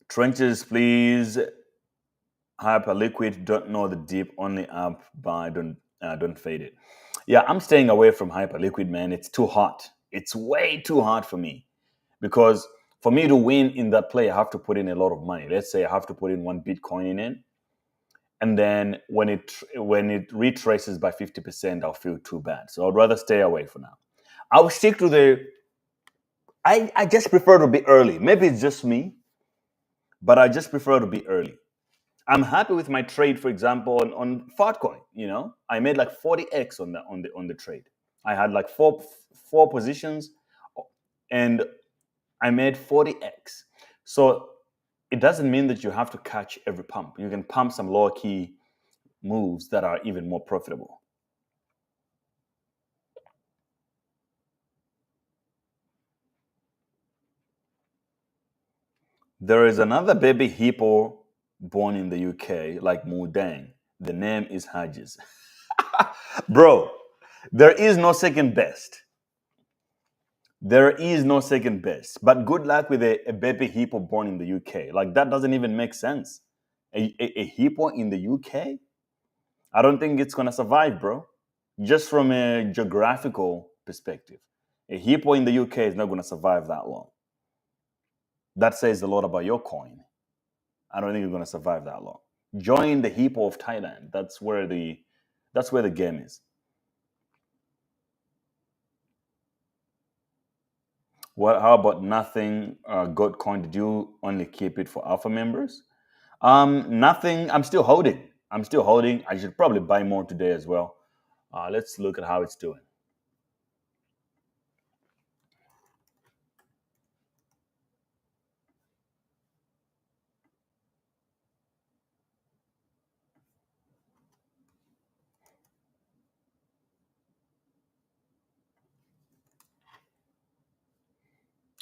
Trenches, please. Hyperliquid, don't know the deep, only up, buy, don't fade it. Yeah, I'm staying away from Hyperliquid, man. It's too hot. It's way too hot for me. Because for me to win in that play, I have to put in a lot of money. Let's say I have to put in 1 Bitcoin in it. And then when it retraces by 50%, I'll feel too bad. So I'd rather stay away for now. I'll stick to I just prefer to be early. Maybe it's just me, but I just prefer to be early. I'm happy with my trade, for example, on Fartcoin. You know, I made like 40x on the trade. I had like four positions, and I made 40x. So it doesn't mean that you have to catch every pump. You can pump some lower key moves that are even more profitable. There is another baby hippo born in the UK, like Mudang. The name is Hodges. Bro, there is no second best. There is no second best. But good luck with a baby hippo born in the UK. Like, that doesn't even make sense. A hippo in the UK? I don't think it's going to survive, bro. Just from a geographical perspective. A hippo in the UK is not going to survive that long. That says a lot about your coin. I don't think it's going to survive that long. Join the hippo of Thailand. That's where the game is. How about nothing? Goat coin? Did you only keep it for alpha members? Nothing. I'm still holding. I should probably buy more today as well. Let's look at how it's doing.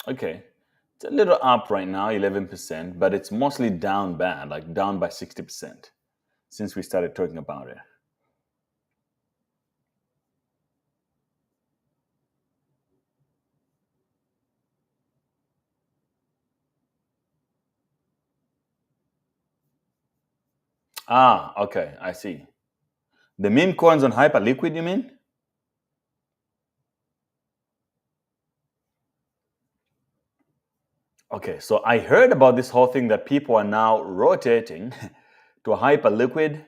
Okay, it's a little up right now, 11%, but it's mostly down bad, like down by 60% since we started talking about it. Okay, I see. The meme coins on Hyperliquid, you mean? Okay, so I heard about this whole thing that people are now rotating to a Hyperliquid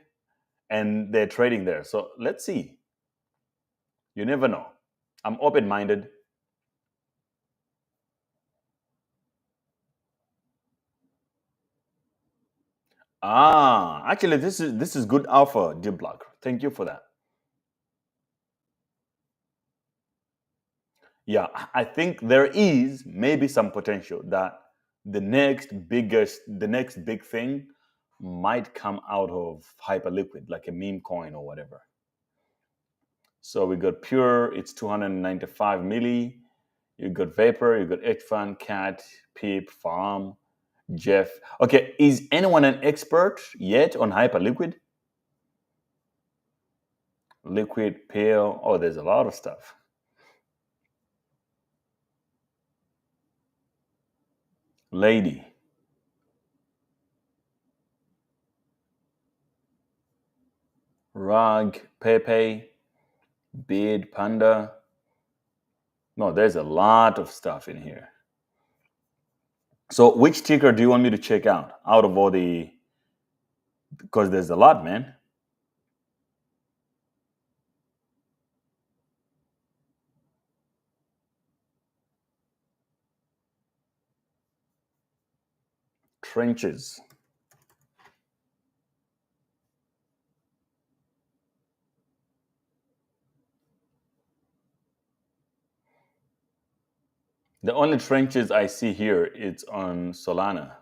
and they're trading there. So let's see. You never know. I'm open-minded. Actually, this is good alpha, Diblock. Thank you for that. Yeah, I think there is maybe some potential that the next big thing might come out of Hyperliquid, like a meme coin or whatever. So we got Pure, it's 295 milli. You got Vapor, you got H-Fun, Cat, Peep, Farm, Jeff. Okay, is anyone an expert yet on Hyperliquid? Liquid, Pale, oh, there's a lot of stuff. Lady. Rug, Pepe, Bid, Panda. No, there's a lot of stuff in here. So which ticker do you want me to check out of all the, because there's a lot, man. Trenches. The only trenches I see here, it's on Solana.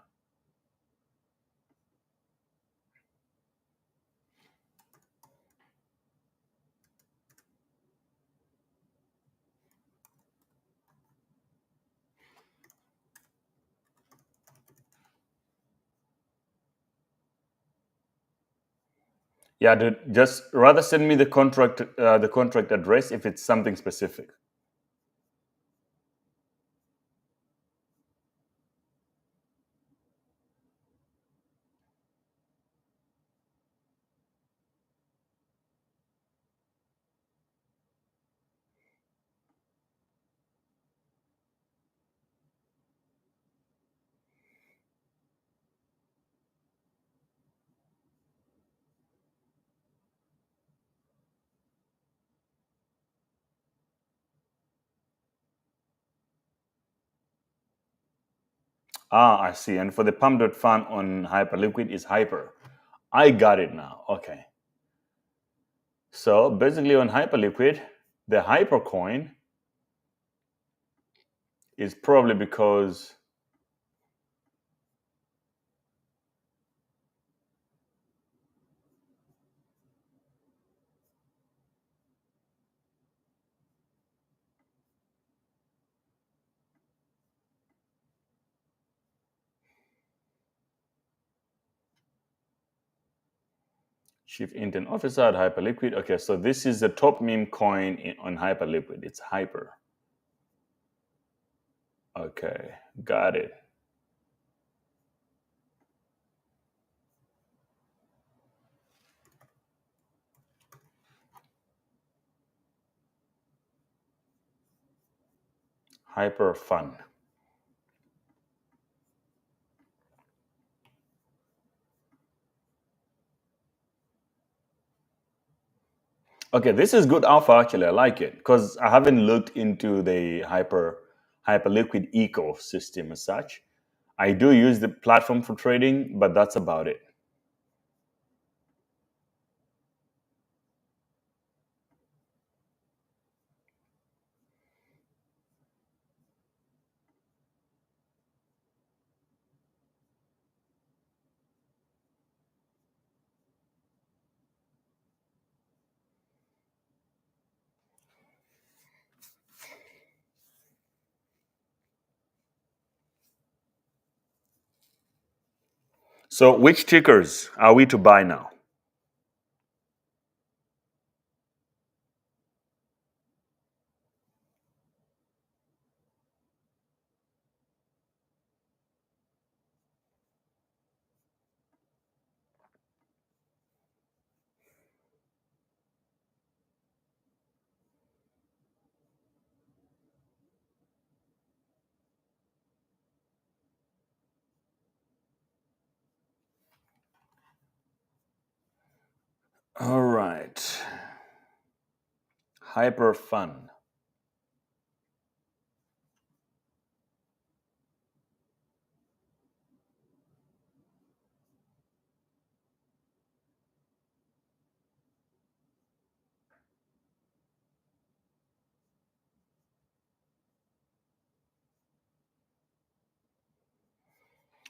Yeah, dude, just rather send me the contract address if it's something specific. I see. And for the pump.fun on Hyperliquid is Hyper. I got it now. Okay. So basically on Hyperliquid, the Hyper coin is probably because Chief Intent Officer at Hyperliquid. Okay, so this is the top meme coin on Hyperliquid. It's Hyper. Okay, got it. Hyper fun. Okay, this is good alpha actually. I like it because I haven't looked into the Hyperliquid ecosystem as such. I do use the platform for trading, but that's about it. So, which tickers are we to buy now? All right. Hyper fun.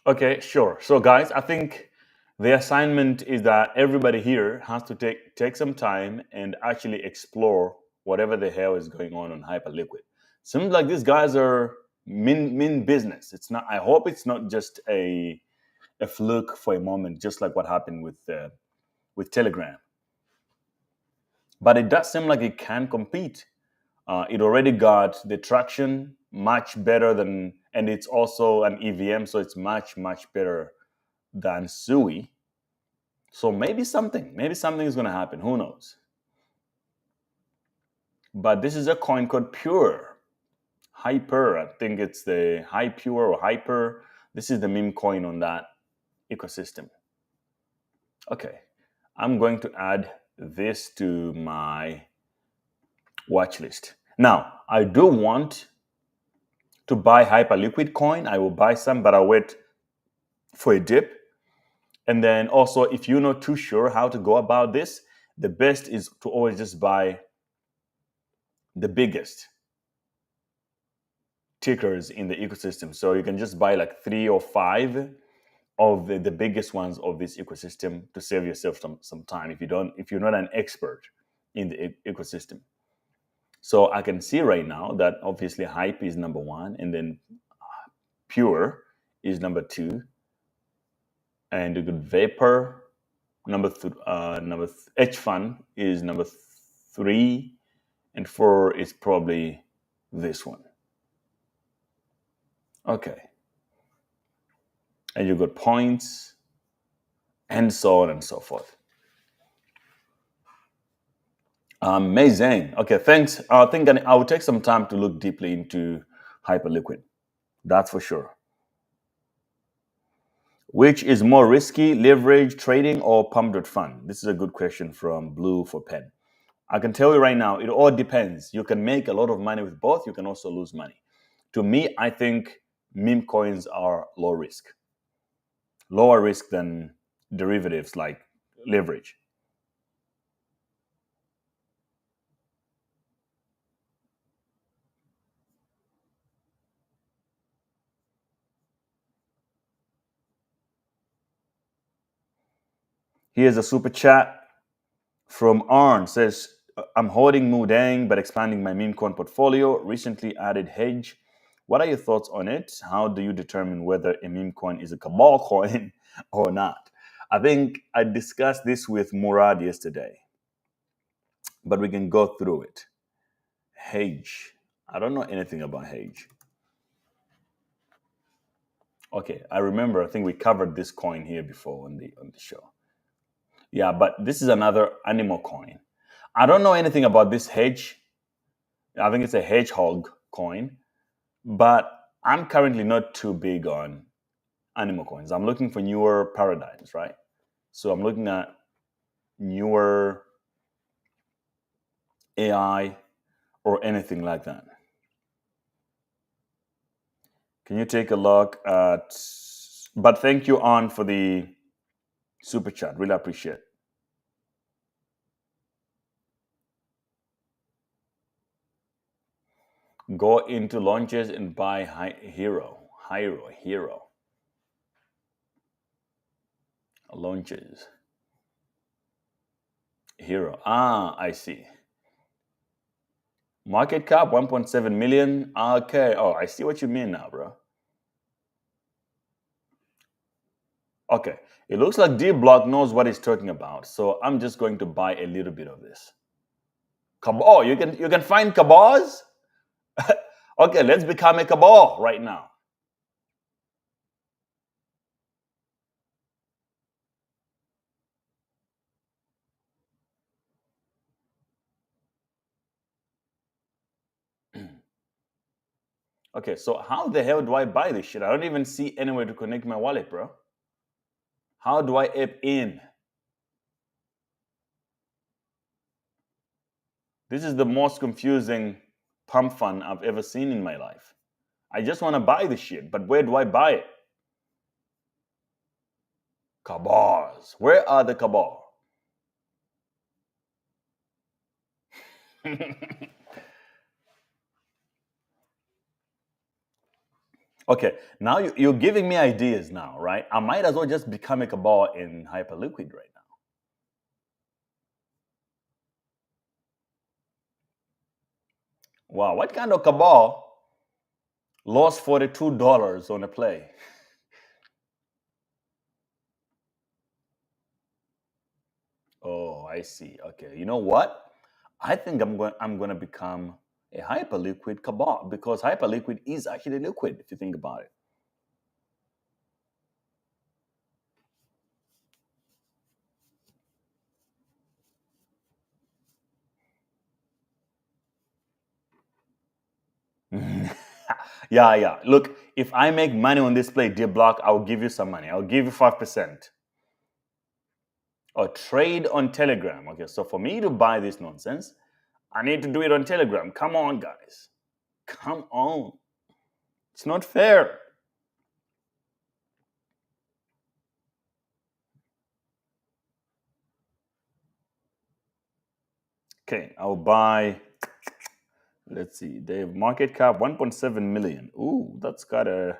Okay, sure. So, guys, I think the assignment is that everybody here has to take some time and actually explore whatever the hell is going on Hyperliquid. Seems like these guys are mean business. It's not. I hope it's not just a fluke for a moment, just like what happened with Telegram. But it does seem like it can compete. It already got the traction much better than, and it's also an EVM, so it's much better than Sui. So maybe something is going to happen. Who knows? But this is a coin called Pure Hyper. I think it's the Pure or Hyper. This is the meme coin on that ecosystem. Okay, I'm going to add this to my watch list. Now, I do want to buy Hyperliquid coin. I will buy some, but I'll wait for a dip. And then also, if you're not too sure how to go about this, the best is to always just buy the biggest tickers in the ecosystem. So you can just buy like 3 or 5 of the biggest ones of this ecosystem to save yourself some time if you're not an expert in the ecosystem. So I can see right now that obviously Hype is number 1, and then Pure is number 2, and you could Vapor H Fun is number 3, and 4 is probably this one. Okay. And you got points and so on and so forth. Amazing. Okay, thanks. I think I will take some time to look deeply into Hyperliquid. That's for sure. Which is more risky, leverage trading or pump fund? This is a good question from Blue for Pen. I can tell you right now, it all depends. You can make a lot of money with both. You can also lose money. To me, I think meme coins are low risk. Lower risk than derivatives like leverage. Here's a super chat from Arn. Says, I'm holding Mudang but expanding my meme coin portfolio. Recently added Hedge. What are your thoughts on it? How do you determine whether a meme coin is a cabal coin or not? I think I discussed this with Murad yesterday, but we can go through it. Hage. I don't know anything about Hage. Okay, I remember. I think we covered this coin here before on the show. Yeah, but this is another animal coin. I don't know anything about this hedge. I think it's a hedgehog coin, but I'm currently not too big on animal coins. I'm looking for newer paradigms, right? So I'm looking at newer AI or anything like that. Can you take a look at? But thank you, On, for the super chat. Really appreciate it. Go into launches and buy Hero. Launches. Hero. I see. Market cap 1.7 million. Okay. Oh, I see what you mean now, bro. Okay. It looks like D-Block knows what he's talking about. So I'm just going to buy a little bit of this. Oh, you can find cabals? Okay, let's become a cabal right now. Okay, so how the hell do I buy this shit? I don't even see anywhere to connect my wallet, bro. How do I app in? This is the most confusing pump fund I've ever seen in my life. I just want to buy this shit, but where do I buy it? Cabals. Where are the cabal? Okay, now you're giving me ideas now, right? I might as well just become a cabal in Hyperliquid right now. Wow, what kind of cabal lost $42 on a play? Oh, I see. Okay, you know what? I think I'm going to become a Hyperliquid cabal because Hyperliquid is actually liquid if you think about it. Yeah. Look, if I make money on this play, dear Block, I'll give you some money. I'll give you 5%. Or trade on Telegram. Okay, so for me to buy this nonsense, I need to do it on Telegram. Come on, guys. Come on. It's not fair. Okay, I'll buy. Let's see. They have market cap 1.7 million. Ooh, that's quite a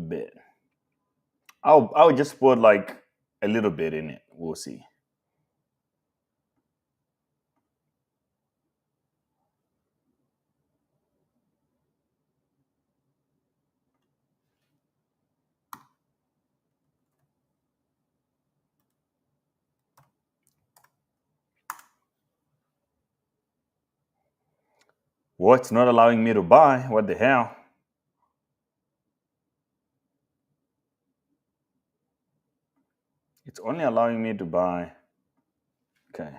bit. I'll just put like a little bit in it. We'll see. What's not allowing me to buy? What the hell? It's only allowing me to buy. Okay.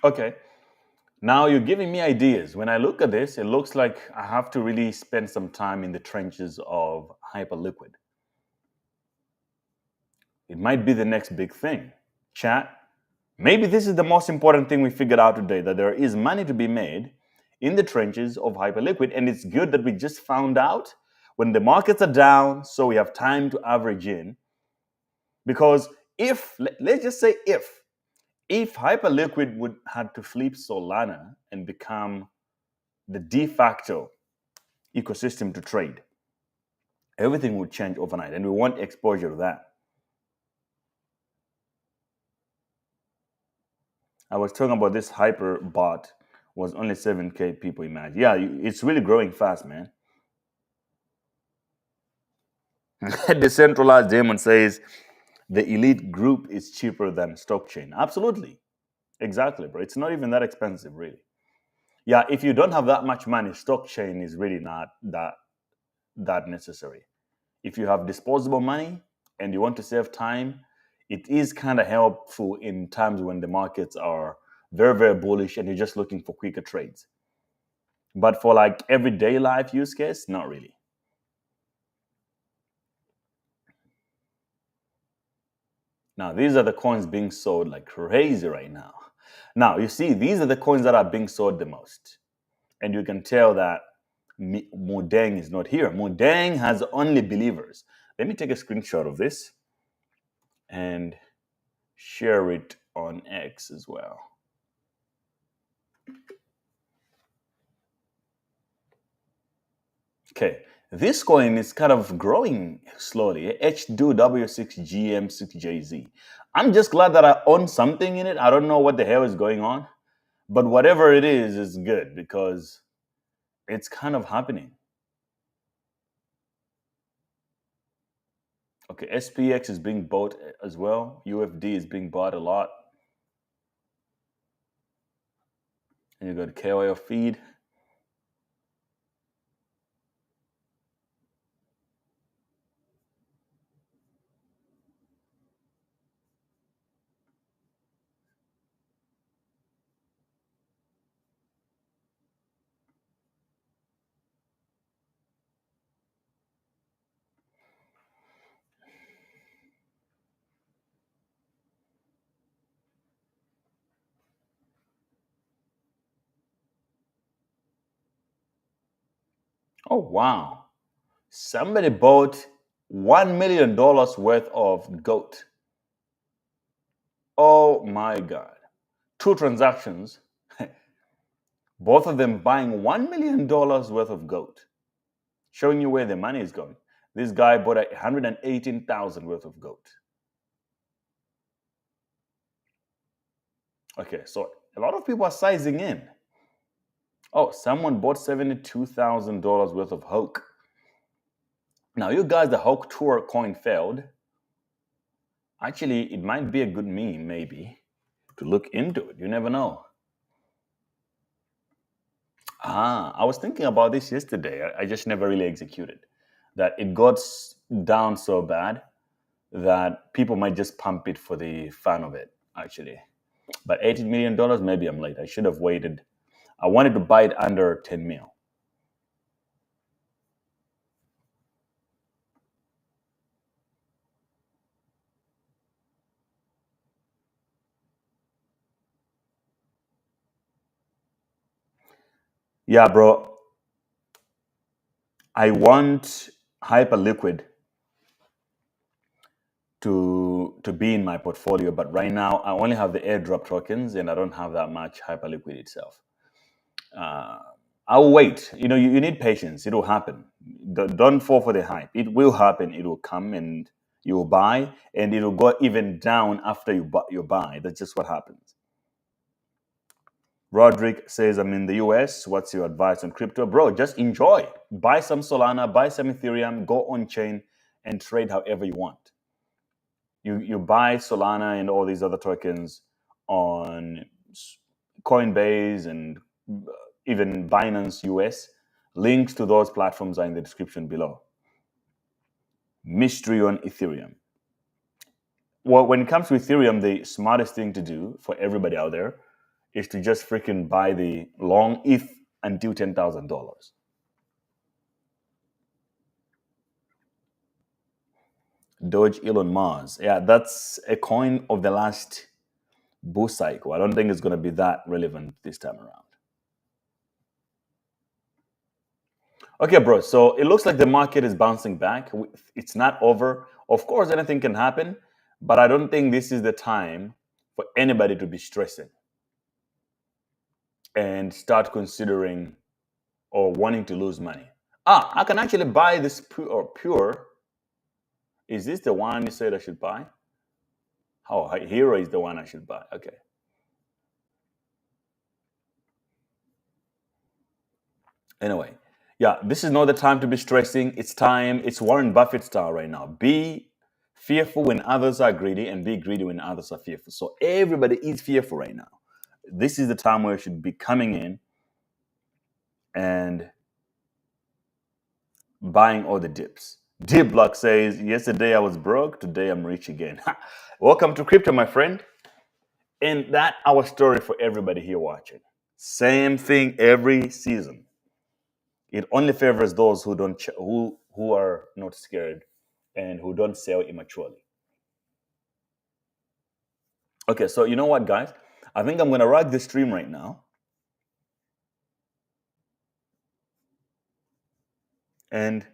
Okay. Now you're giving me ideas. When I look at this, it looks like I have to really spend some time in the trenches of Hyperliquid. It might be the next big thing. Chat, maybe this is the most important thing we figured out today, that there is money to be made in the trenches of Hyperliquid. And it's good that we just found out when the markets are down, so we have time to average in. Because let's just say if Hyperliquid would had to flip Solana and become the de facto ecosystem to trade, everything would change overnight, and we want exposure to that. I was talking about this hyper bot was only 7K people, imagine. Yeah, it's really growing fast, man. Decentralized Demon says the elite group is cheaper than Stockchain. Absolutely. Exactly, bro. It's not even that expensive, really. Yeah, if you don't have that much money, Stockchain is really not that necessary. If you have disposable money and you want to save time, it is kind of helpful in times when the markets are very, very bullish and you're just looking for quicker trades. But for like everyday life use case, not really. Now, these are the coins being sold like crazy right now. Now, you see, these are the coins that are being sold the most. And you can tell that Mudeng is not here. Mudeng has only believers. Let me take a screenshot of this and share it on X as well. Okay, this coin is kind of growing slowly. H2W6GM6JZ. I'm just glad that I own something in it. I don't know what the hell is going on, but whatever it is good because it's kind of happening. Okay, SPX is being bought as well. UFD is being bought a lot. And you got KYO feed. Oh, wow. Somebody bought $1 million worth of GOAT. Oh my God. 2 transactions, both of them buying $1 million worth of GOAT, showing you where the money is going. This guy bought 118,000 worth of GOAT. Okay, so a lot of people are sizing in. Oh, someone bought $72,000 worth of Hulk. Now, you guys, the Hulk Tour coin failed. Actually, it might be a good meme, maybe, to look into it. You never know. I was thinking about this yesterday. I just never really executed. That it got down so bad that people might just pump it for the fun of it, actually. But $18 million, maybe I'm late. I should have waited. I wanted to buy it under 10 mil. Yeah, bro. I want Hyperliquid to be in my portfolio, but right now I only have the airdrop tokens and I don't have that much Hyperliquid itself. I'll wait. You need patience. It will happen. Don't fall for the hype. It will happen. It will come and you will buy, and it will go even down after you buy. That's just what happens. Roderick says, I'm in the US. What's your advice on crypto? Bro, just enjoy. Buy some Solana, buy some Ethereum, go on chain and trade however you want. You buy Solana and all these other tokens on Coinbase and even Binance US. Links to those platforms are in the description below. Mystery on Ethereum. Well, when it comes to Ethereum, the smartest thing to do for everybody out there is to just freaking buy the long ETH until $10,000. Doge Elon Musk. Yeah, that's a coin of the last bull cycle. I don't think it's going to be that relevant this time around. Okay, bro. So it looks like the market is bouncing back. It's not over. Of course, anything can happen, but I don't think this is the time for anybody to be stressing and start considering or wanting to lose money. I can actually buy this pure. Is this the one you said I should buy? Oh, Hero is the one I should buy. Okay. Anyway, yeah, this is not the time to be stressing. It's time. It's Warren Buffett style right now. Be fearful when others are greedy and be greedy when others are fearful. So everybody is fearful right now. This is the time where you should be coming in and buying all the dips. Deep Block says, yesterday I was broke, today I'm rich again. Welcome to crypto, my friend. And that our story for everybody here watching. Same thing every season. It only favors those who don't who are not scared and who don't sell immaturely. Okay, so you know what, guys? I think I'm gonna rug the stream right now. And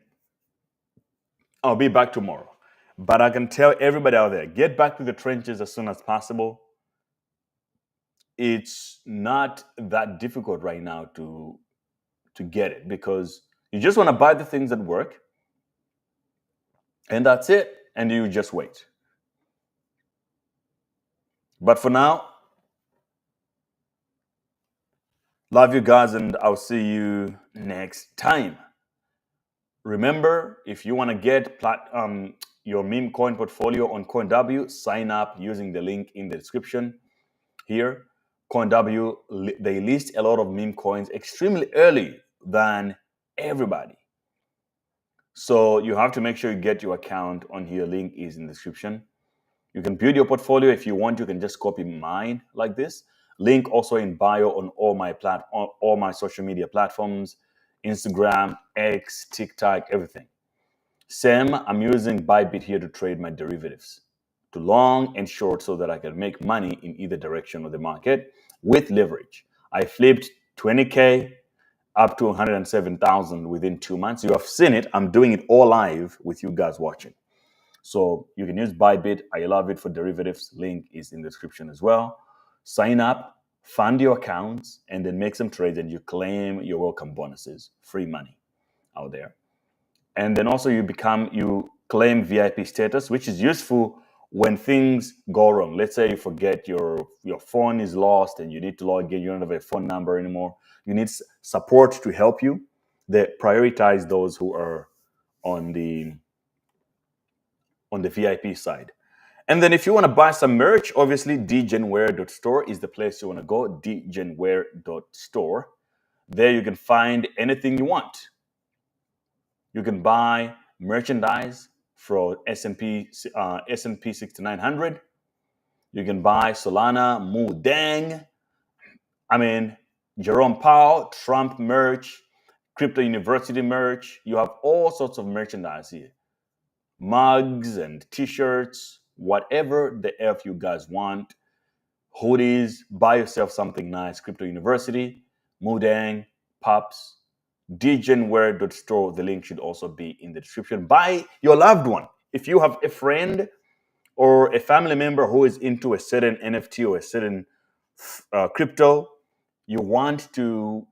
I'll be back tomorrow. But I can tell everybody out there, get back to the trenches as soon as possible. It's not that difficult right now to get it because you just want to buy the things that work. And that's it. And you just wait. But for now, love you guys, and I'll see you next time. Remember, if you want to get your meme coin portfolio on CoinW, sign up using the link in the description here. CoinW, they list a lot of meme coins extremely early than everybody. So you have to make sure you get your account on here. Link is in the description. You can build your portfolio if you want. You can just copy mine like this. Link also in bio on all my social media platforms, Instagram, X, TikTok, everything. Same, I'm using Bybit here to trade my derivatives, to long and short, so that I can make money in either direction of the market with leverage. I flipped 20K up to 107,000 within 2 months. You have seen it. I'm doing it all live with you guys watching. So you can use Bybit. I love it for derivatives. Link is in the description as well. Sign up, fund your accounts, and then make some trades, and you claim your welcome bonuses, free money out there. And then also you claim VIP status, which is useful when things go wrong. Let's say you forget your phone is lost and you need to log in. You don't have a phone number anymore. You need support to help you. They prioritize those who are on the VIP side. And then if you want to buy some merch, obviously dgenware.store is the place you want to go, dgenware.store. There you can find anything you want. You can buy merchandise for S&P 6900. You can buy Solana, Mu Dang, Jerome Powell, Trump merch, Crypto University merch. You have all sorts of merchandise here. Mugs and t-shirts, whatever the F you guys want. Hoodies, buy yourself something nice. Crypto University, Mu Dang, Pops, dgenware.store. The link should also be in the description. Buy your loved one. If you have a friend or a family member who is into a certain NFT or a certain crypto, you want to,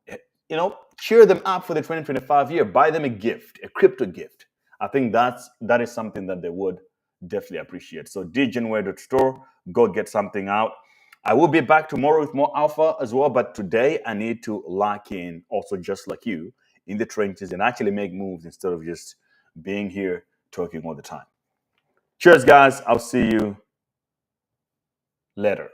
cheer them up for the 2025 year. Buy them a gift, a crypto gift. I think that is something that they would definitely appreciate. So dgenware.store, go get something out. I will be back tomorrow with more alpha as well, but today I need to lock in also just like you in the trenches and actually make moves instead of just being here talking all the time. Cheers, guys. I'll see you later.